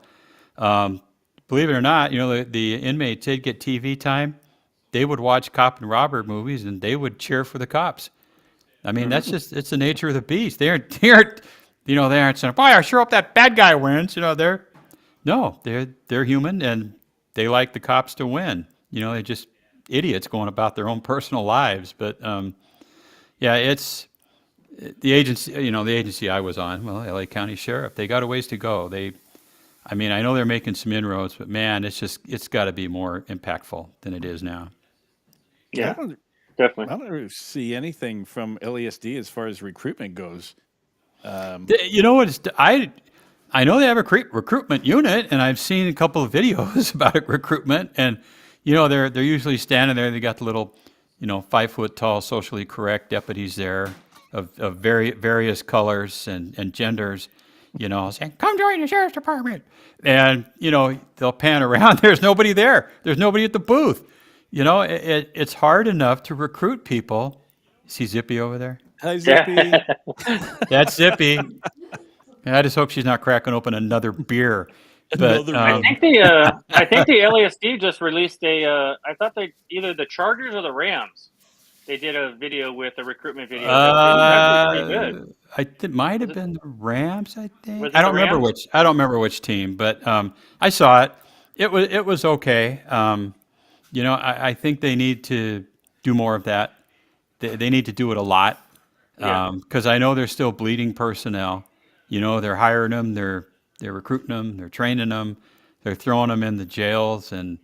believe it or not, the inmates, they'd get TV time. They would watch cop and robber movies, and they would cheer for the cops. I mean, that's just, it's the nature of the beast. They aren't saying, boy, I sure hope that bad guy wins. They're human, and they like the cops to win. They're just idiots going about their own personal lives. But yeah, it's the agency. The agency I was on, well, LA County Sheriff. They got a ways to go. I know they're making some inroads, but man, it's got to be more impactful than it is now. yeah, I definitely. don't see anything from LASD as far as recruitment goes. You know what? I know they have a recruitment unit, and I've seen a couple of videos about recruitment, and they're usually standing there. They got the little 5 foot tall, socially correct deputies there of various colors and genders, saying, "Come join the sheriff's department," and they'll pan around. There's nobody there. There's nobody at the booth. It's hard enough to recruit people. See Zippy over there? Hi, Zippy. That's Zippy. I just hope she's not cracking open another beer. But I think the LASD just released I thought either the Chargers or the Rams. They did a video with a recruitment video. It was actually pretty good. It might have been the Rams. I think I don't remember which. I don't remember which team, but I saw it. It was okay. I think they need to do more of that. They need to do it a lot because I know they're still bleeding personnel. They're hiring them, they're recruiting them, they're training them, they're throwing them in the jails and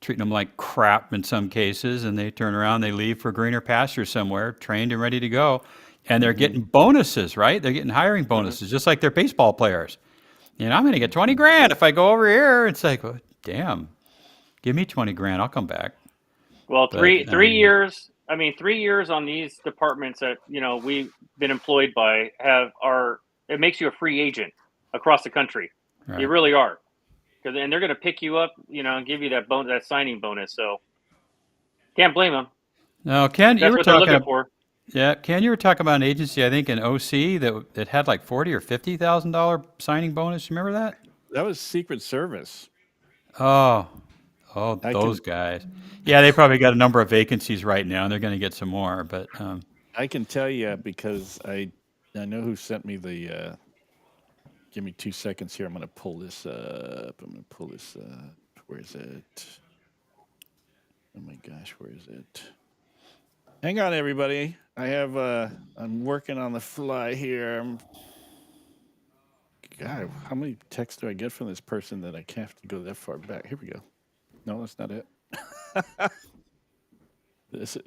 treating them like crap in some cases, and they turn around, they leave for greener pastures somewhere, trained and ready to go, and they're getting bonuses, right? They're getting hiring bonuses, just like they're baseball players. I'm going to get 20 grand if I go over here. It's like, well, damn, give me 20 grand, I'll come back. Well, three years. 3 years on these departments that we've been employed by it makes you a free agent across the country. Right. You really are, and they're going to pick you up, and give you that signing bonus. So can't blame them. No, Ken, you were talking about. Yeah, Ken, you were talking about an agency, I think in OC that had like $40,000 or $50,000 signing bonus. You remember that? That was Secret Service. Oh, those guys. Yeah, they probably got a number of vacancies right now, and they're going to get some more. But I can tell you because I know who sent me the. Give me 2 seconds here. I'm going to pull this up. Where is it? Oh my gosh, where is it? Hang on, everybody. I'm working on the fly here. God, how many texts do I get from this person that I can't have to go that far back? Here we go. No, that's not it.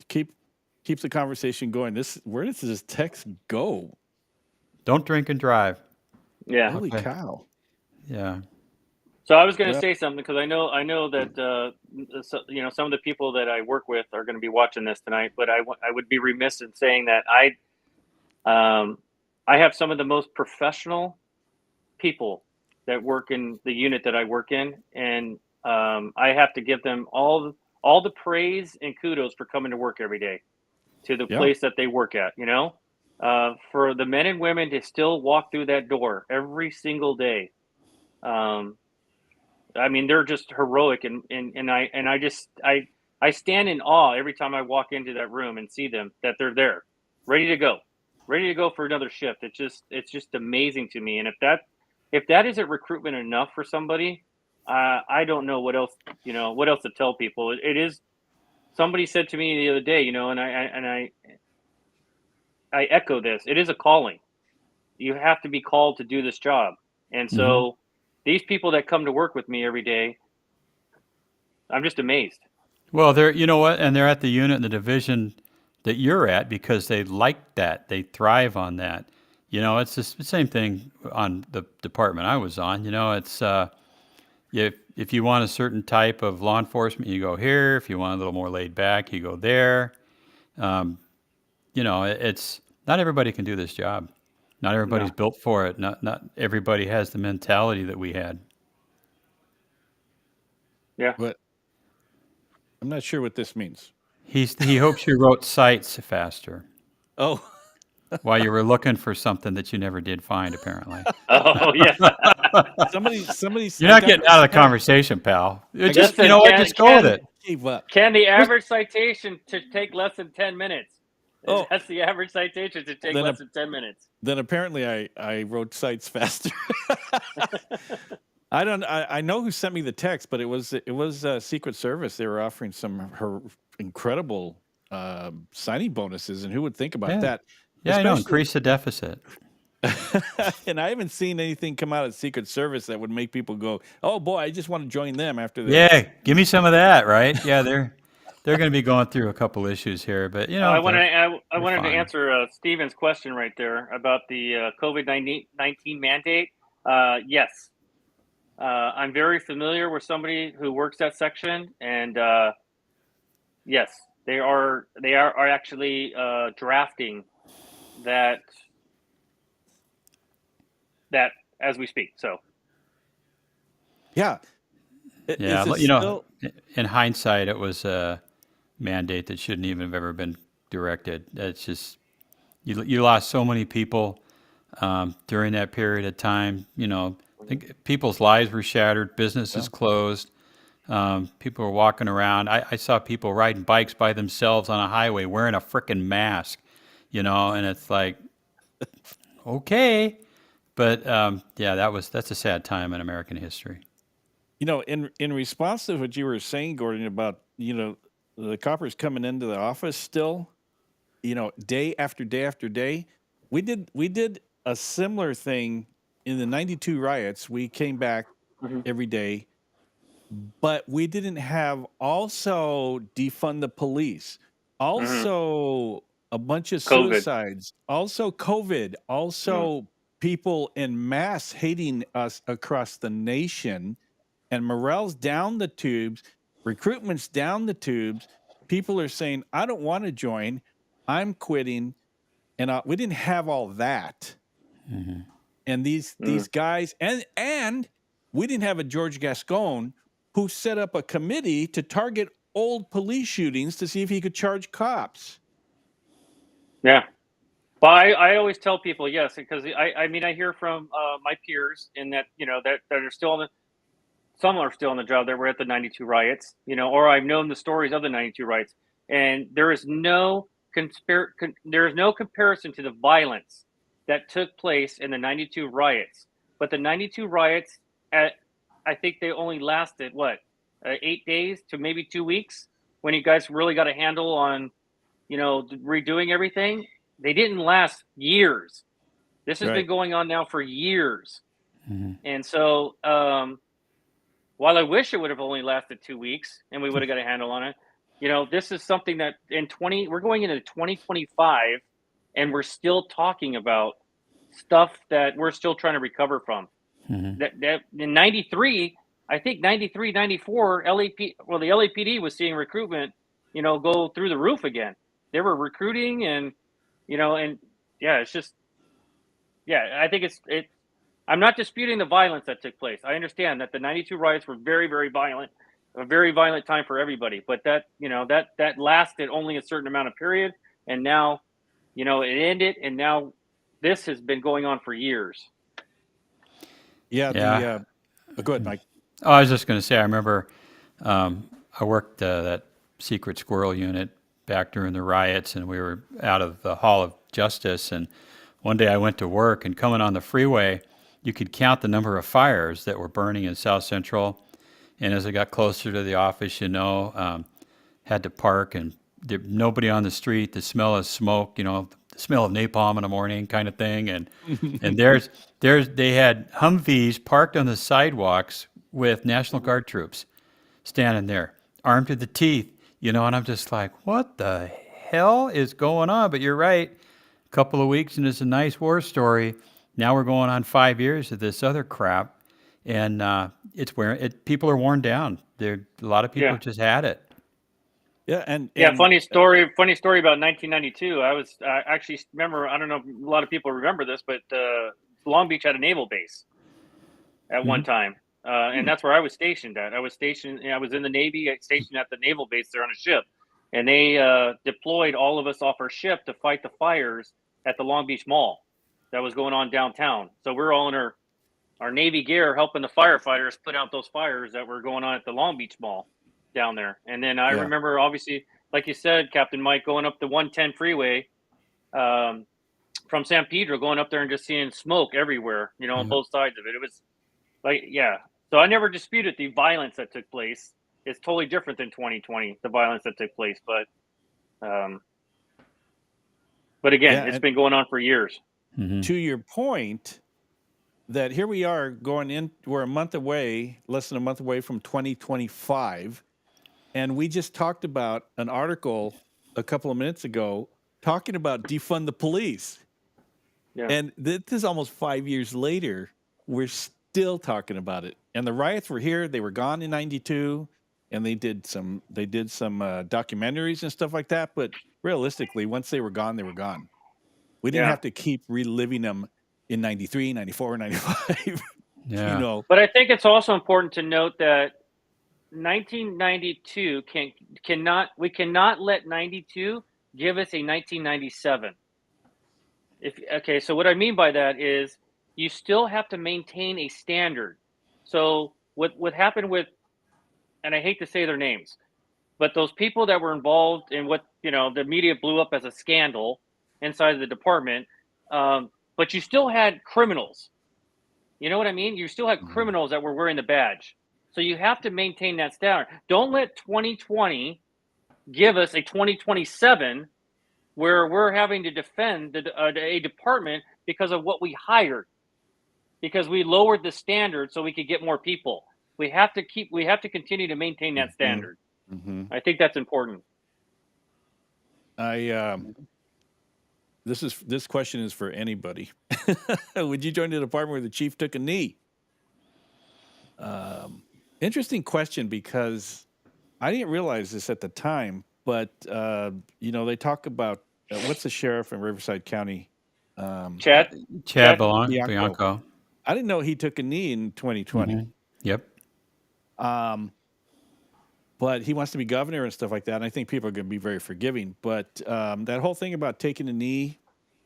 Keep the conversation going. Where does this text go? Don't drink and drive. Yeah. Holy cow. Yeah. So I was going to say something because I know that some of the people that I work with are going to be watching this tonight, but I would be remiss in saying that I have some of the most professional people that work in the unit that I work in, and I have to give them all the praise and kudos for coming to work every day to the place that they work at. For the men and women to still walk through that door every single day I mean, they're just heroic, and I stand in awe every time I walk into that room and see them, that they're there, ready to go, for another shift. It's just amazing to me. And if that isn't recruitment enough for somebody, I don't know what else to tell people. It is. Somebody said to me the other day, I echo this. It is a calling. You have to be called to do this job. And so these people that come to work with me every day, I'm just amazed. Well, they're, you know what, and they're at the unit and the division that you're at because they like that. They thrive on that. It's the same thing on the department I was on. It's if you want a certain type of law enforcement, you go here. If you want a little more laid back, you go there. It's not everybody can do this job. Not everybody's No. built for it. Not everybody has the mentality that we had. Yeah. But I'm not sure what this means. He hopes you wrote sites faster Oh, while you were looking for something that you never did find, apparently. Oh yeah. somebody's. You're not getting out of the conversation, pal. Just, Listen, just go with it. Gave up. Can the average citation to take less than 10 minutes? Oh. That's the average citation to take less than 10 minutes. Then apparently I wrote sites faster. I know who sent me the text, but it was Secret Service. They were offering some incredible signing bonuses, and who would think about that? Yeah, I know. Increase the deficit. And I haven't seen anything come out of Secret Service that would make people go, "Oh boy, I just want to join them after this." Yeah, give me some of that, right? Yeah, they're going to be going through a couple issues here, but I wanted to answer Steven's question right there about the COVID-19 mandate. Yes, I'm very familiar with somebody who works that section, and yes, they are actually drafting that as we speak. So yeah, in hindsight, it was a mandate that shouldn't even have ever been directed. It's just you lost so many people during that period of time. I think people's lives were shattered, businesses closed. People were walking around. I saw people riding bikes by themselves on a highway wearing a frickin' mask, and it's like, okay. But that's a sad time in American history. In response to what you were saying, Gordon, about the coppers coming into the office still, day after day after day, we did a similar thing in the '92 riots. We came back every day, but we didn't have also defund the police, also a bunch of suicides, also COVID, also people en masse hating us across the nation, and morale's down the tubes, recruitment's down the tubes. People are saying, I don't want to join, I'm quitting. And we didn't have all that. And these guys, and we didn't have a George Gascon who set up a committee to target old police shootings to see if he could charge cops. Yeah. Well, I always tell people yes, because I mean I hear from my peers in that that are still some are still on the job that were at the '92 riots, or I've known the stories of the '92 riots, and there is no comparison to the violence that took place in the '92 riots. But the '92 riots, I think they only lasted 8 days to maybe 2 weeks when you guys really got a handle on redoing everything. They didn't last years. This has been going on now for years. And so while I wish it would have only lasted 2 weeks and we would have got a handle on it, this is something that we're going into 2025 and we're still talking about stuff that we're still trying to recover from. That in 93, I think 93, 94, the LAPD was seeing recruitment, go through the roof again. They were recruiting and it's just, I think I'm not disputing the violence that took place. I understand that the '92 riots were very, very violent, a very violent time for everybody. But that lasted only a certain amount of period, and now, it ended, and now this has been going on for years. Yeah. Go ahead, Mike. Oh, I was just going to say, I remember I worked that secret squirrel unit back during the riots, and we were out of the Hall of Justice. And one day I went to work, and coming on the freeway, you could count the number of fires that were burning in South Central. And as I got closer to the office, had to park, and nobody on the street. The smell of smoke, the smell of napalm in the morning, kind of thing. And they had Humvees parked on the sidewalks with National Guard troops standing there, armed to the teeth. And I'm just like, what the hell is going on? But you're right. A couple of weeks and it's a nice war story. Now we're going on 5 years of this other crap, and people are worn down. A lot of people have just had it. Yeah, and funny story about 1992. I actually remember. I don't know if a lot of people remember this, but Long Beach had a naval base at one time, and that's where I was stationed at. I was in the Navy, stationed at the naval base there on a ship, and they deployed all of us off our ship to fight the fires at the Long Beach Mall that was going on downtown. So we're all in our Navy gear helping the firefighters put out those fires that were going on at the Long Beach Mall down there. And then I remember, obviously, like you said, Captain Mike, going up the 110 freeway from San Pedro, going up there and just seeing smoke everywhere, on both sides of it. It was like, So I never disputed the violence that took place. It's totally different than 2020, the violence that took place. But again, it's been going on for years. Mm-hmm. To your point, that here we are we're less than a month away from 2025. And we just talked about an article a couple of minutes ago talking about defund the police. Yeah. And this is almost 5 years later. We're still talking about it. And the riots were here. They were gone in 92. And they did some documentaries and stuff like that. But realistically, once they were gone, they were gone. We didn't have to keep reliving them in 93, 94, 95. Yeah. But I think it's also important to note that 1992 we cannot let 92 give us a 1997. So what I mean by that is you still have to maintain a standard. So what happened with, and I hate to say their names, but those people that were involved in what the media blew up as a scandal inside of the department, but you still had criminals. You know what I mean? You still had criminals that were wearing the badge. So you have to maintain that standard. Don't let 2020 give us a 2027 where we're having to defend a department because of what we hired, because we lowered the standard so we could get more people. We have to continue to maintain that standard. Mm-hmm. I think that's important. This question is for anybody. Would you join the department where the chief took a knee? Interesting question, because I didn't realize this at the time, but they talk about what's the sheriff in Riverside County? Chad Bianco. I didn't know he took a knee in 2020. Mm-hmm. Yep. But he wants to be governor and stuff like that. And I think people are going to be very forgiving. But that whole thing about taking a knee,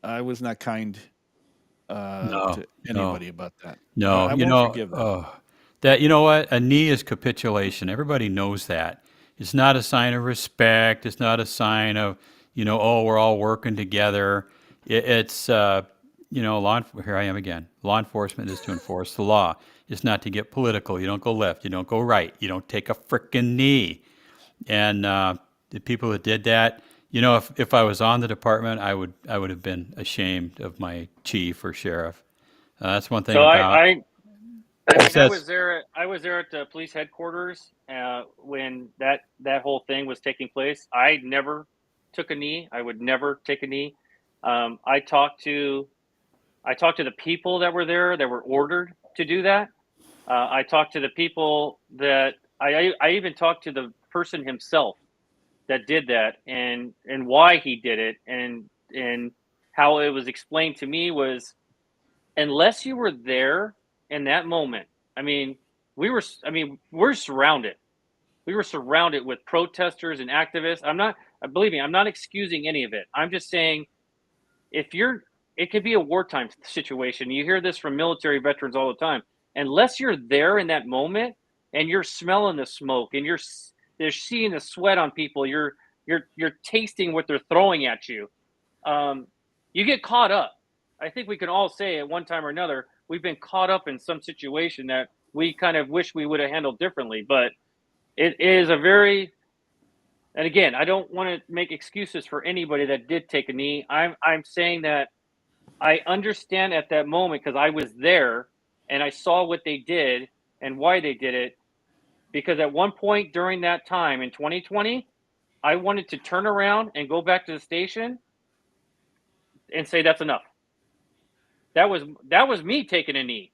I was not kind to anybody about that. No, I won't forgive that. What? A knee is capitulation. Everybody knows that. It's not a sign of respect. It's not a sign of, we're all working together. It's, here I am again. Law enforcement is to enforce the law. It's not to get political. You don't go left. You don't go right. You don't take a frickin' knee. And the people that did that, if I was on the department, I would have been ashamed of my chief or sheriff. That's one thing about. I was there at the police headquarters when that whole thing was taking place. I never took a knee. I would never take a knee. I talked to the people that were there that were ordered to do that. I talked to the people that I even talked to the person himself that did that, and why he did it, and how it was explained to me was, unless you were there in that moment. We're surrounded. We were surrounded with protesters and activists. Believe me, I'm not excusing any of it. I'm just saying, it could be a wartime situation. You hear this from military veterans all the time. unless you're there in that moment and you're smelling the smoke and you're seeing the sweat on people, you're tasting what they're throwing at you. You get caught up. I think we can all say at one time or another we've been caught up in some situation that we kind of wish we would have handled differently. But it is a very, and again, I don't want to make excuses for anybody that did take a knee. I'm saying that I understand at that moment because I was there and I saw what they did and why they did it. Because at one point during that time in 2020, I wanted to turn around and go back to the station and say that's enough. That was me taking a knee.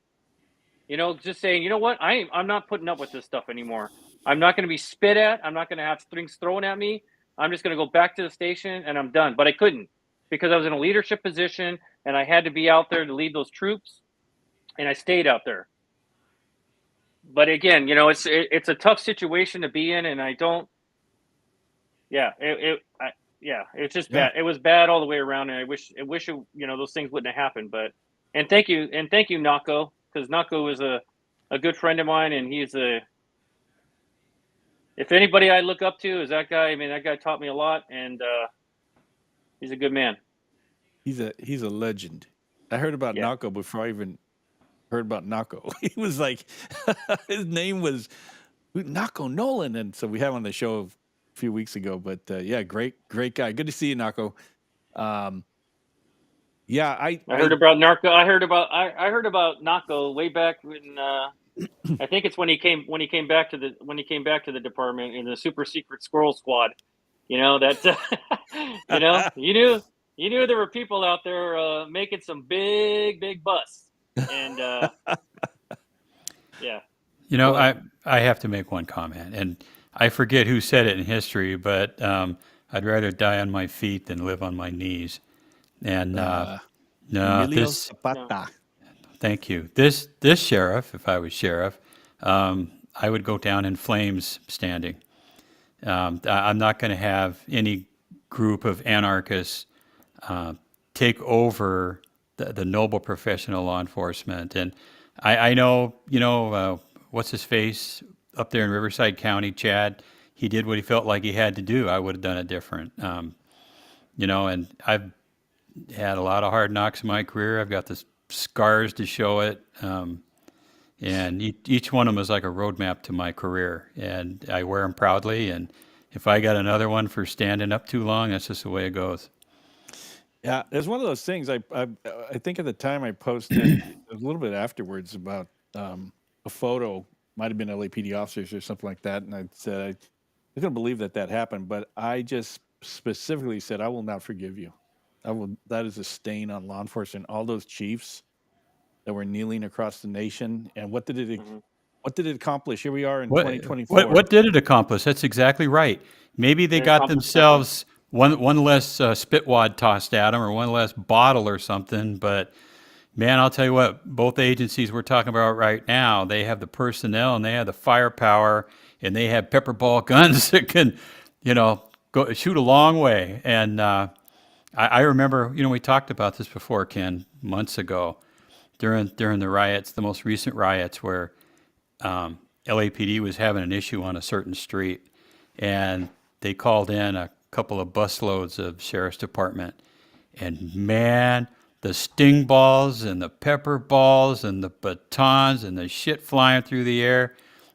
Just saying, you know what? I'm not putting up with this stuff anymore. I'm not going to be spit at. I'm not going to have things thrown at me. I'm just going to go back to the station and I'm done. But I couldn't because I was in a leadership position and I had to be out there to lead those troops, and I stayed out there. But again, it's a tough situation to be in, and I don't. Yeah, it's just bad. It was bad all the way around, and I wish those things wouldn't have happened. But thank you, Nako, because Nako is a good friend of mine, and if anybody I look up to is that guy. I mean, that guy taught me a lot, and he's a good man. He's a legend. I heard about Nako before I even heard about Nako. He was like, his name was Nako Nolan, and so we had him on the show a few weeks ago. But great guy. Good to see you, Nako. I heard about Narco. I heard about Nako way back when. I think it's when he came back to the department in the super secret squirrel squad. You knew there were people out there making some big busts, and I have to make one comment, and I forget who said it in history, but I'd rather die on my feet than live on my knees. And thank you. This sheriff, if I was sheriff, I would go down in flames standing. I'm not going to have any group of anarchists take over the noble profession of law enforcement. And I know, what's his face up there in Riverside County, Chad, he did what he felt like he had to do. I would have done it different. And I've had a lot of hard knocks in my career. I've got the scars to show it. And each one of them is like a roadmap to my career. And I wear them proudly. And if I got another one for standing up too long, that's just the way it goes. Yeah, it's one of those things. I think at the time I posted a little bit afterwards about a photo, might have been LAPD officers or something like that, and I said I couldn't believe that happened, but I just specifically said I will not forgive you. That is a stain on law enforcement. All those chiefs that were kneeling across the nation, and what did it accomplish? Here we are in 2024. What did it accomplish? That's exactly right. Maybe they got themselves one less spitwad tossed at them or one less bottle or something. But man, I'll tell you what, both agencies we're talking about right now, they have the personnel and they have the firepower and they have pepper ball guns that can, go shoot a long way. And I remember, we talked about this before, Ken, months ago during the riots, the most recent riots where LAPD was having an issue on a certain street, and they called in a couple of busloads of sheriff's department, and man, the sting balls and the pepper balls and the batons and the shit flying through the air,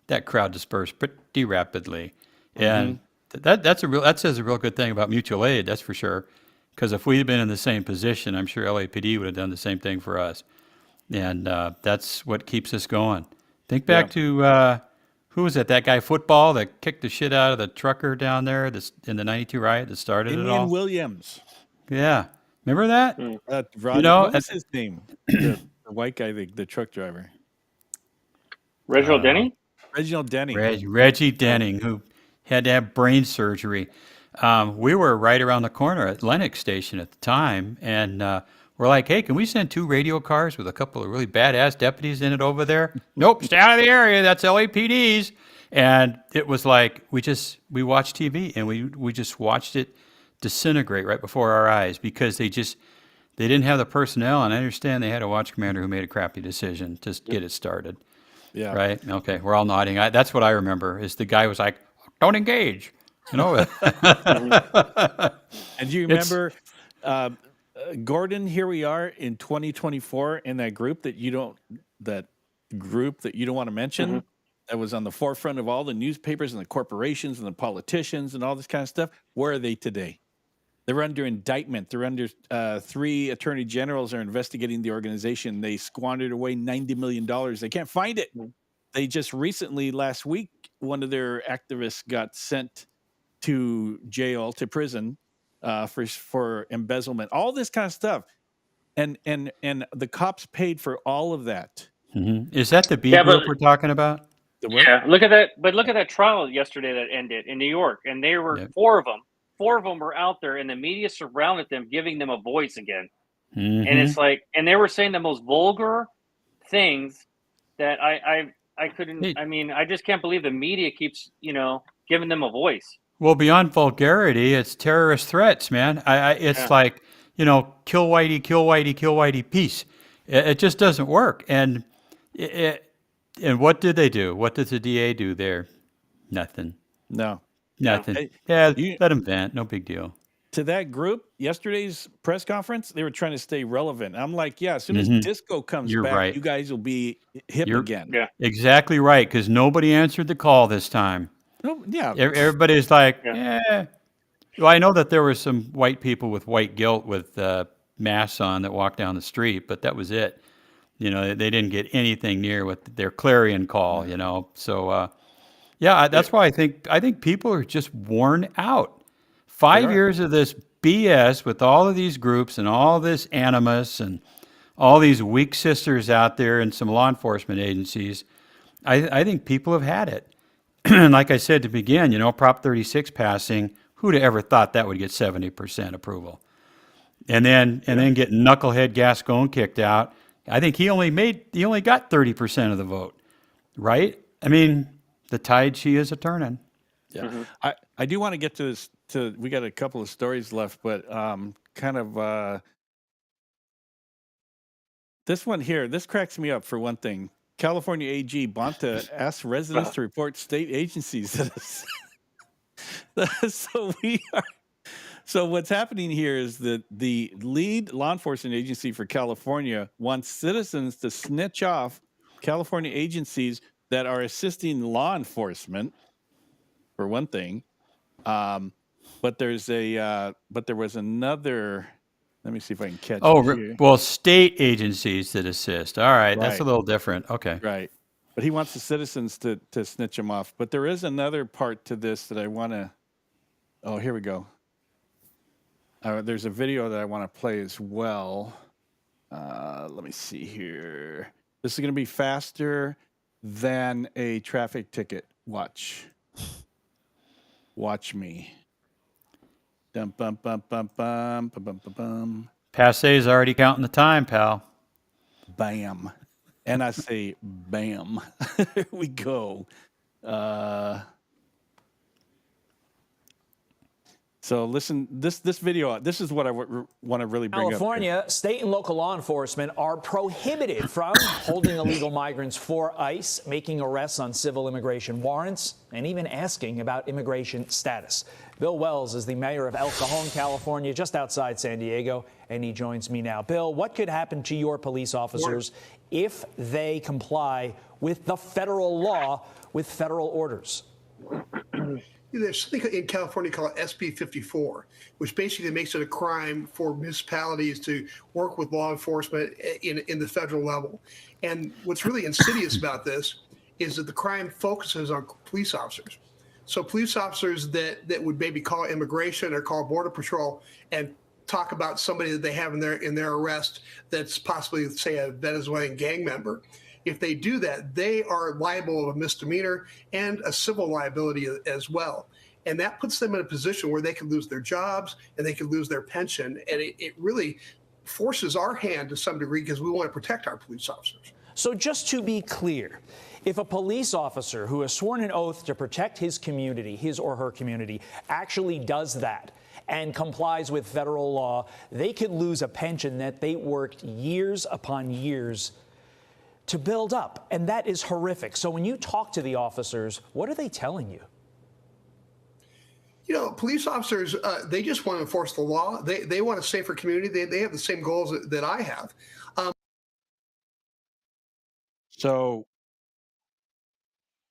that crowd dispersed pretty rapidly. And that says a real good thing about mutual aid, that's for sure. Because if we had been in the same position, I'm sure LAPD would have done the same thing for us. And that's what keeps us going. Think back to, who was it, that guy Football that kicked the shit out of the trucker down there in the 92 riot that started it all? Williams. Yeah. Remember that? What was his name? The white guy, the truck driver. Reginald Denny? Reginald Denny. Reggie Denning, who had to have brain surgery. We were right around the corner at Lennox Station at the time, and we're like, hey, can we send 2 radio cars with a couple of really badass deputies in it over there? Nope, stay out of the area. That's LAPD's. And it was like we watched TV and we just watched it disintegrate right before our eyes because they didn't have the personnel. And I understand they had a watch commander who made a crappy decision to get it started. Yeah. Right? Okay, we're all nodding. That's what I remember, is the guy was like, don't engage. You know? And do you It's, remember, Gordon, here we are in 2024 in that group that you don't want to mention, that was on the forefront of all the newspapers and the corporations and the politicians and all this kind of stuff. Where are they today? They're under indictment. They're under 3 attorney generals are investigating the organization. They squandered away $90 million. They can't find it. They just recently, last week, one of their activists got sent to jail, to prison, for embezzlement, all this kind of stuff. And the cops paid for all of that. is that the B Yeah, group but we're talking about? The what? yeah, look at that. But look at that trial yesterday that ended in New York, and there were Yep. 4 of them. 4 of them were out there, and the media surrounded them, giving them a voice again. And it's like, and they were saying the most vulgar things that I couldn't. Hey. I mean, I just can't believe the media keeps, giving them a voice. Well, beyond vulgarity, it's terrorist threats, man. It's like, kill Whitey, kill Whitey, kill Whitey, peace. It just doesn't work. And what did they do? What does the DA do there? Nothing. No. Nothing. Hey, Yeah, let him vent. No big deal. To that group, yesterday's press conference, they were trying to stay relevant. I'm like, yeah, as soon as disco comes You're back, right. you guys will be hip again. Yeah. Exactly right, because nobody answered the call this time. No, yeah. Everybody's like, Yeah. Well, I know that there were some white people with white guilt with masks on that walked down the street, but that was it. They didn't get anything near with their clarion call. So that's why I think people are just worn out. 5 years of this BS with all of these groups and all this animus and all these weak sisters out there and some law enforcement agencies. I think people have had it. And like I said to begin, Prop 36 passing, who'd have ever thought that would get 70% approval? And then get knucklehead Gascon kicked out. I think he only got 30% of the vote, right? I mean, the tide she is a turning. Yeah. I do want to get to this. We got a couple of stories left, but this one here, this cracks me up for one thing. California AG Bonta asks residents to report state agencies. So what's happening here is that the lead law enforcement agency for California wants citizens to snitch off California agencies that are assisting law enforcement, for one thing. But there was another. Let me see if I can catch it here. Well, state agencies that assist. All right, that's a little different. Okay. Right. But he wants the citizens to snitch them off. But there is another part to this that I want to. Oh, here we go. There's a video that I want to play as well. Let me see here. This is going to be faster than a traffic ticket. Watch me. Dum bum bum bum bum bum bum bum bum. Passe's already counting the time, pal. Bam. And I say bam. Here we go. So listen, this video, this is what I want to really bring up. California, state and local law enforcement are prohibited from holding illegal migrants for ICE, making arrests on civil immigration warrants, and even asking about immigration status. Bill Wells is the mayor of El Cajon, California, just outside San Diego, and he joins me now. Bill, what could happen to your police officers if they comply with the federal law, with federal orders? There's something in California called SB 54, which basically makes it a crime for municipalities to work with law enforcement in the federal level. And what's really insidious about this is that the crime focuses on police officers. So police officers that would maybe call immigration or call Border Patrol and talk about somebody that they have in their arrest that's possibly, say, a Venezuelan gang member. If they do that, they are liable of a misdemeanor and a civil liability as well. And that puts them in a position where they could lose their jobs and they could lose their pension. And it really forces our hand to some degree because we want to protect our police officers. So just to be clear, if a police officer who has sworn an oath to protect his community, his or her community, actually does that and complies with federal law, they could lose a pension that they worked years upon years to build up, and that is horrific. So when you talk to the officers, what are they telling you? You know, police officers, they just want to enforce the law. They want a safer community. They have the same goals that I have. So,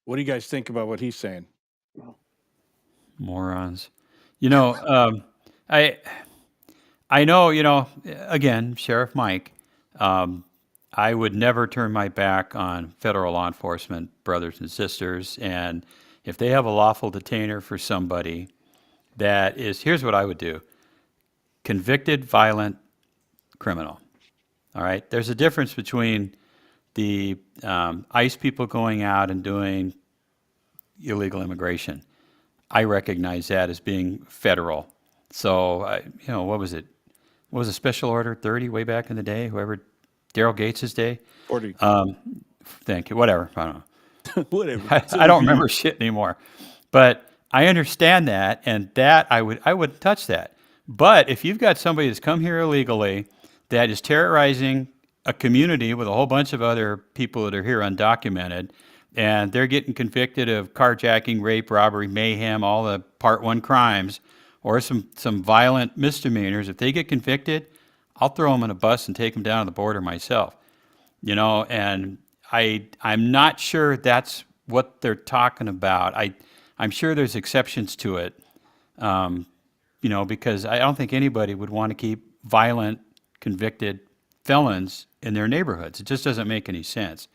what do you guys think about what he's saying? Morons. You know, I know, again, Sheriff Mike, I would never turn my back on federal law enforcement brothers and sisters. And if they have a lawful detainer for somebody that is, here's what I would do: convicted violent criminal. All right. There's a difference between the ICE people going out and doing illegal immigration. I recognize that as being federal. So, what was it? What was a special order 30 way back in the day? Whoever, Daryl Gates's day? 40. Thank you. Whatever. I don't know. Whatever. I don't remember shit anymore. But I understand that, and that I wouldn't touch that. But if you've got somebody that's come here illegally that is terrorizing a community with a whole bunch of other people that are here undocumented, and they're getting convicted of carjacking, rape, robbery, mayhem, all the Part 1 crimes, or some violent misdemeanors, if they get convicted, I'll throw them in a bus and take them down to the border myself. And I'm not sure that's what they're talking about. I'm sure there's exceptions to it, because I don't think anybody would want to keep violent, convicted felons in their neighborhoods. It just doesn't make any sense.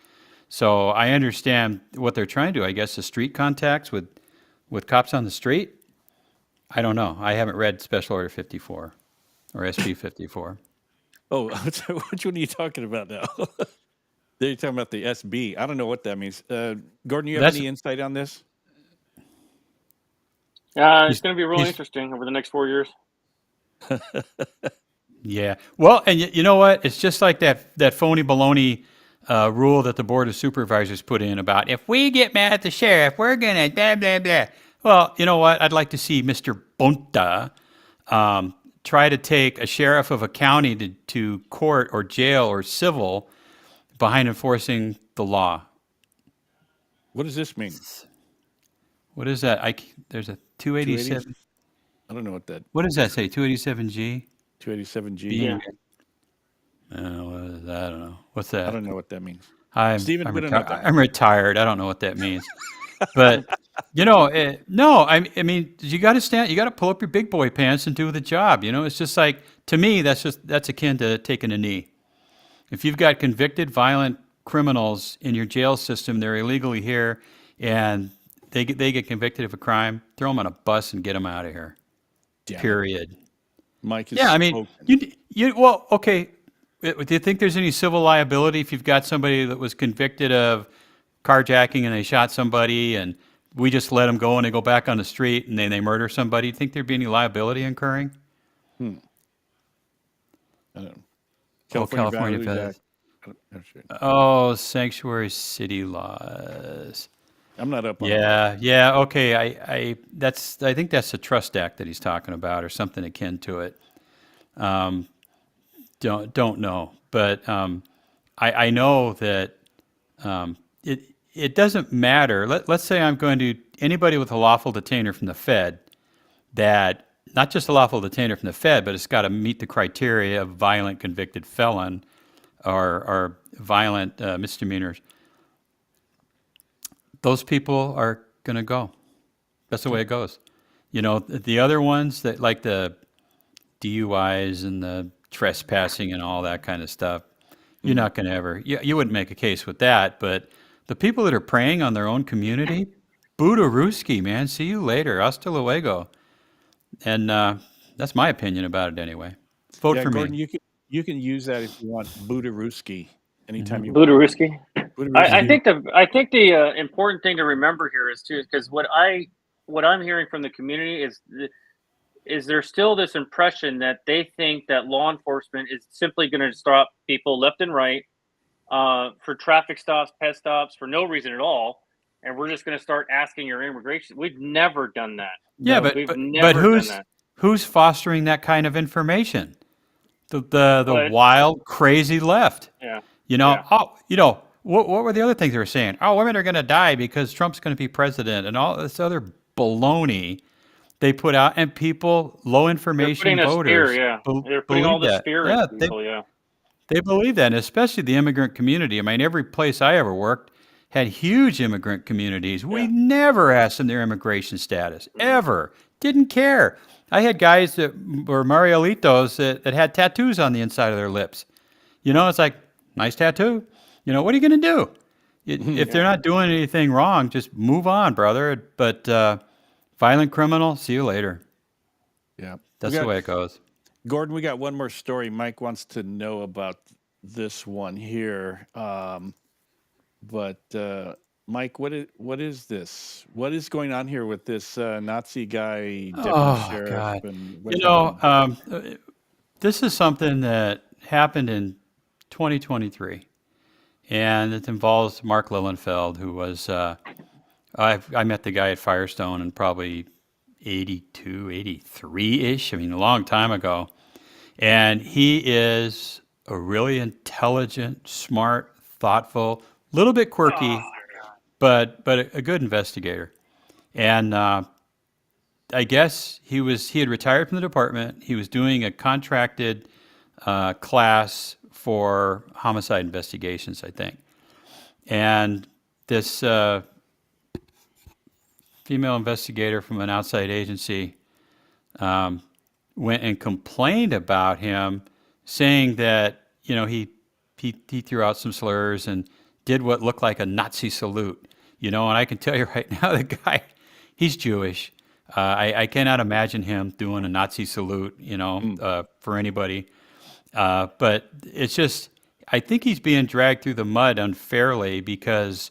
So I understand what they're trying to do. I guess the street contacts with cops on the street. I don't know. I haven't read Special Order 54 or SB 54. Oh, which one are you talking about now? They're talking about the SB. I don't know what that means. Gordon, you have any insight on this? It's going to be really interesting over the next 4 years. Yeah. Well, and you know what? It's just like that phony baloney rule that the Board of Supervisors put in about if we get mad at the sheriff, we're going to blah, blah, blah. Well, you know what? I'd like to see Mr. Bonta try to take a sheriff of a county to court or jail or civil behind enforcing the law. What does this mean? What is that? There's a 287. I don't know what that. What does that say? 287G? 287G. Yeah. I don't know. What's that? I don't know what that means. I'm retired. I don't know what that means. But no. I mean, you got to stand. You got to pull up your big boy pants and do the job. It's just like, to me, that's akin to taking a knee. If you've got convicted violent criminals in your jail system, they're illegally here, and they get convicted of a crime, throw them on a bus and get them out of here. Damn. Period. Mike is. Yeah, I mean, well, okay. Do you think there's any civil liability if you've got somebody that was convicted of carjacking and they shot somebody, and we just let them go and they go back on the street and then they murder somebody? Do you think there'd be any liability incurring? I don't know. California. Oh, sanctuary city laws. I'm not up on that. Yeah, okay. I think that's the Trust Act that he's talking about, or something akin to it. Don't know, but I know that it doesn't matter. Let's say I'm going to anybody with a lawful detainer from the Fed, that not just a lawful detainer from the Fed, but it's got to meet the criteria of violent convicted felon or violent misdemeanors. Those people are going to go. That's the way it goes. The other ones that like the DUIs and the trespassing and all that kind of stuff, you're not going to ever, you wouldn't make a case with that. But the people that are preying on their own community, Budaruski, man, see you later. Hasta luego. And that's my opinion about it anyway. Vote for Gordon, me. You can use that if you want. Budaruski anytime you Budaruski. want. I think the important thing to remember here is too, because what I'm hearing from the community is there's still this impression that they think that law enforcement is simply going to stop people left and right for traffic stops, pet stops, for no reason at all, and we're just going to start asking your immigration. We've never done that. Yeah, but who's fostering that kind of information? The wild, crazy left. Yeah. what were the other things they were saying? Oh, women are going to die because Trump's going to be president, and all this other baloney they put out, and people, low They're information putting us fear, voters, yeah. They're putting all believe this that. fear Yeah, into people, yeah. they believe that, and especially the immigrant community. I mean, every place I ever worked had huge immigrant communities. We Yeah. never asked them their immigration status, ever. Didn't care. I had guys that were Marielitos that had tattoos on the inside of their lips. It's like, nice tattoo. What are you going to do? If they're not doing anything wrong, just move on, brother. But violent criminal, see you later. Yeah. That's the way it goes. Gordon, we got one more story. Mike wants to know about this one here. But Mike, what is this? What is going on here with this Nazi guy, deputy sheriff? God. And what's This is something that happened in 2023, and it involves Mark Lilienfeld, who was, I met the guy at Firestone in probably 82, 83-ish, I mean, a long time ago. And he is a really intelligent, smart, thoughtful, little bit quirky, but a good investigator. And I guess he had retired from the department. He was doing a contracted class for homicide investigations, I think. And this female investigator from an outside agency went and complained about him, saying that he threw out some slurs and did what looked like a Nazi salute. And I can tell you right now, the guy, he's Jewish. I cannot imagine him doing a Nazi salute, for anybody. But it's just, I think he's being dragged through the mud unfairly because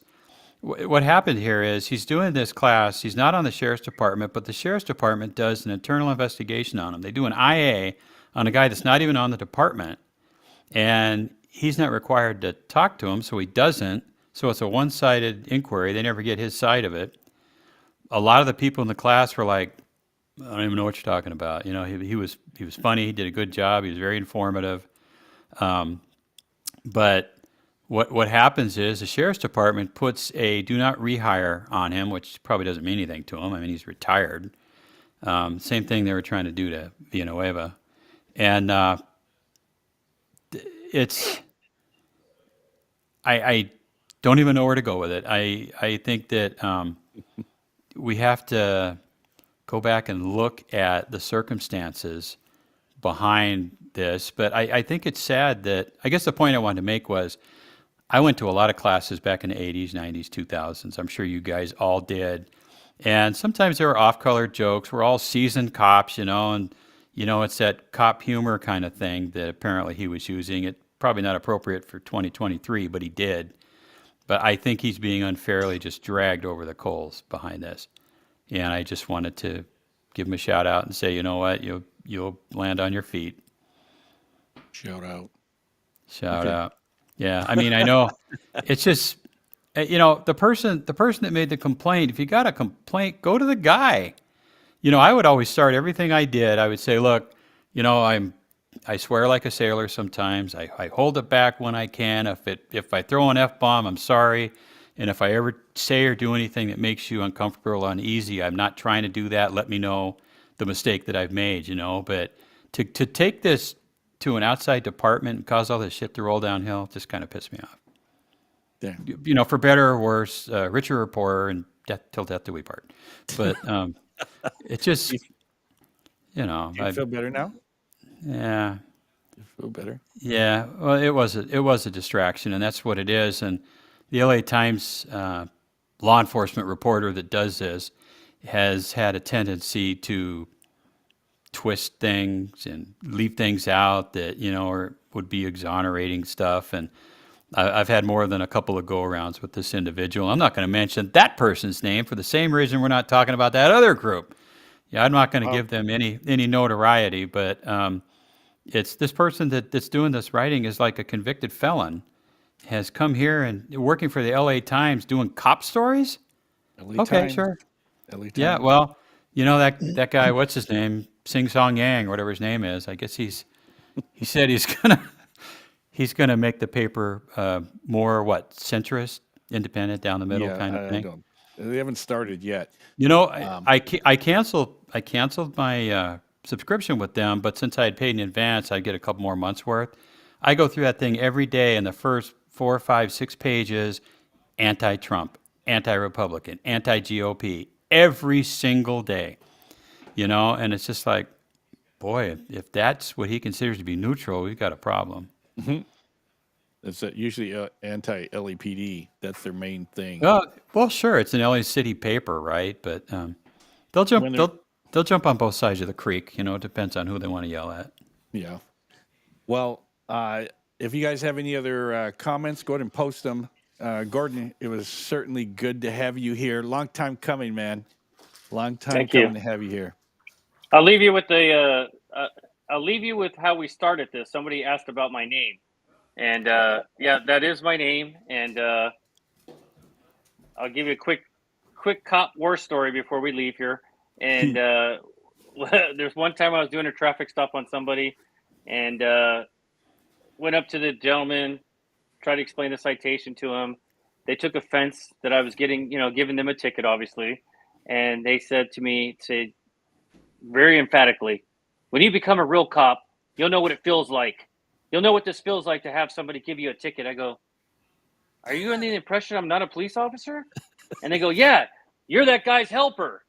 what happened here is he's doing this class. He's not on the sheriff's department, but the sheriff's department does an internal investigation on him. They do an IA on a guy that's not even on the department, and he's not required to talk to him, so he doesn't. So it's a one-sided inquiry. They never get his side of it. A lot of the people in the class were like, I don't even know what you're talking about. He was funny. He did a good job. He was very informative. But what happens is the sheriff's department puts a do not rehire on him, which probably doesn't mean anything to him. I mean, he's retired. Same thing they were trying to do to Villanueva. And I don't even know where to go with it. I think that we have to go back and look at the circumstances behind this. But I think it's sad that, I guess the point I wanted to make was, I went to a lot of classes back in the 80s, 90s, 2000s. I'm sure you guys all did. And sometimes there were off-color jokes. We're all seasoned cops, and, it's that cop humor kind of thing that apparently he was using. It's probably not appropriate for 2023, but he did. But I think he's being unfairly just dragged over the coals behind this. And I just wanted to give him a shout out and say, you know what, you'll land on your feet. Shout out. Shout out. Yeah, I mean, I know it's just, the person that made the complaint, if you got a complaint, go to the guy. I would always start everything I did. I would say, look, I swear like a sailor sometimes. I hold it back when I can. If I throw an F-bomb, I'm sorry. And if I ever say or do anything that makes you uncomfortable or uneasy, I'm not trying to do that. Let me know the mistake that I've made, But to take this to an outside department and cause all this shit to roll downhill just kind of pissed me off. Yeah. For better or worse, richer or poorer, and till death do we part. But it just, Do you feel better now? Yeah. You feel better? Yeah. Well, it was a distraction, and that's what it is. And the LA Times law enforcement reporter that does this has had a tendency to twist things and leave things out that, or would be exonerating stuff. And I've had more than a couple of go-arounds with this individual. I'm not going to mention that person's name for the same reason we're not talking about that other group. Yeah, I'm not going to give them any notoriety, but it's this person that's doing this writing is like a convicted felon, has come here and working for the LA Times doing cop stories. LA Okay, Times. sure. LA Times. Yeah, well, that guy, what's his name? Sing Song Yang, or whatever his name is. I guess he said he's he's going to make the paper more centrist, independent, down the middle kind of thing. They haven't started yet. You know, I canceled my subscription with them, but since I had paid in advance, I'd get a couple more months worth. I go through that thing every day, and the first 4, 5, 6 pages, anti-Trump, anti-Republican, anti-GOP, every single day. You know, and it's just like, boy, if that's what he considers to be neutral, we've got a problem. It's usually anti-LAPD. That's their main thing. Well, sure, it's an LA City paper, right? But they'll jump on both sides of the creek. You know, it depends on who they want to yell at. Yeah. Well, if you guys have any other comments, go ahead and post them. Gordon, it was certainly good to have you here. Long time coming, man. Long time coming to have you here. I'll leave you with I'll leave you with how we started this. Somebody asked about my name, and yeah, that is my name. And I'll give you a quick cop war story before we leave here. And there's one time I was doing a traffic stop on somebody, and went up to the gentleman, tried to explain the citation to him. They took offense that I was giving them a ticket, obviously, and they said to me, very emphatically, when you become a real cop, you'll know what it feels like. You'll know what this feels like to have somebody give you a ticket. I go, are you under the impression I'm not a police officer? And they go, yeah, you're that guy's helper.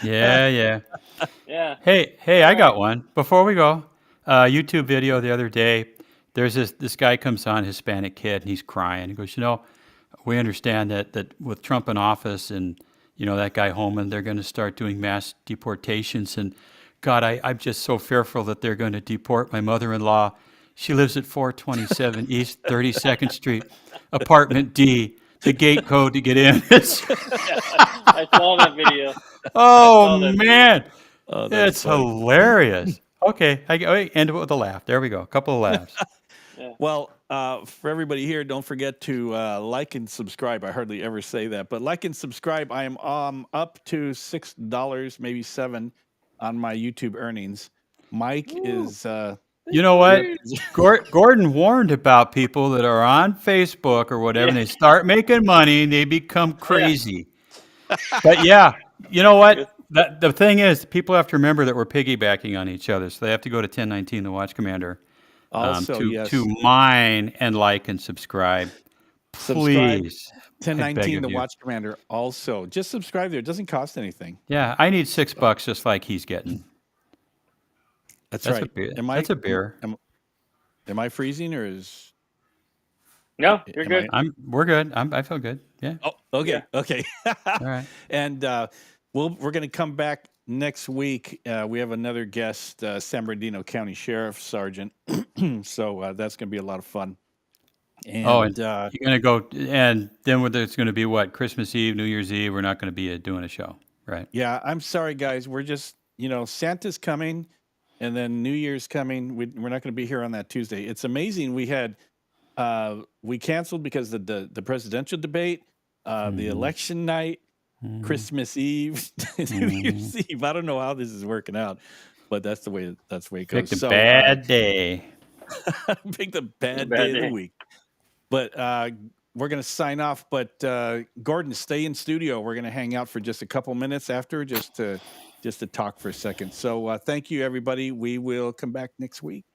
Yeah. Hey, I got one. Before we go, YouTube video the other day, there's this guy comes on, Hispanic kid, and he's crying. He goes, we understand that with Trump in office and, that guy Holman, they're going to start doing mass deportations. And God, I'm just so fearful that they're going to deport my mother-in-law. She lives at 427 East 32nd Street, apartment D, the gate code to get in. I saw that video. Oh, man. It's hilarious. Okay, I end it with a laugh. There we go. A couple of laughs. Yeah. Well, for everybody here, don't forget to like and subscribe. I hardly ever say that, but like and subscribe. I am up to $6, maybe $7 on my YouTube earnings. Mike is... you know what? Gordon warned about people that are on Facebook or whatever, and they start making money and they become crazy. But yeah, you know what? The thing is, people have to remember that we're piggybacking on each other, so they have to go to 1019 The Watch Commander to mine and like and subscribe. Please. 1019 The Watch Commander also. Just subscribe there. It doesn't cost anything. Yeah, I need $6 just like he's getting. That's right. That's a beer. Am I freezing or is... No, you're good. We're good. I feel good. Yeah. Oh, okay. Yeah. Okay. All right. And we're going to come back next week. We have another guest, San Bernardino County Sheriff Sergeant. So that's going to be a lot of fun. And, you're going to go, and then there's going to be what? Christmas Eve, New Year's Eve. We're not going to be doing a show, right? Yeah. I'm sorry, guys. We're just, Santa's coming. And then New Year's coming. We're not going to be here on that Tuesday. It's amazing. We had we canceled because of the presidential debate, the election night, Christmas Eve, New Year's Eve. I don't know how this is working out, but that's the way it goes. Pick the bad day. Pick the bad day of the week. But we're going to sign off. But Gordon, stay in studio. We're going to hang out for just a couple minutes after, just to talk for a second. So thank you, everybody. We will come back next week.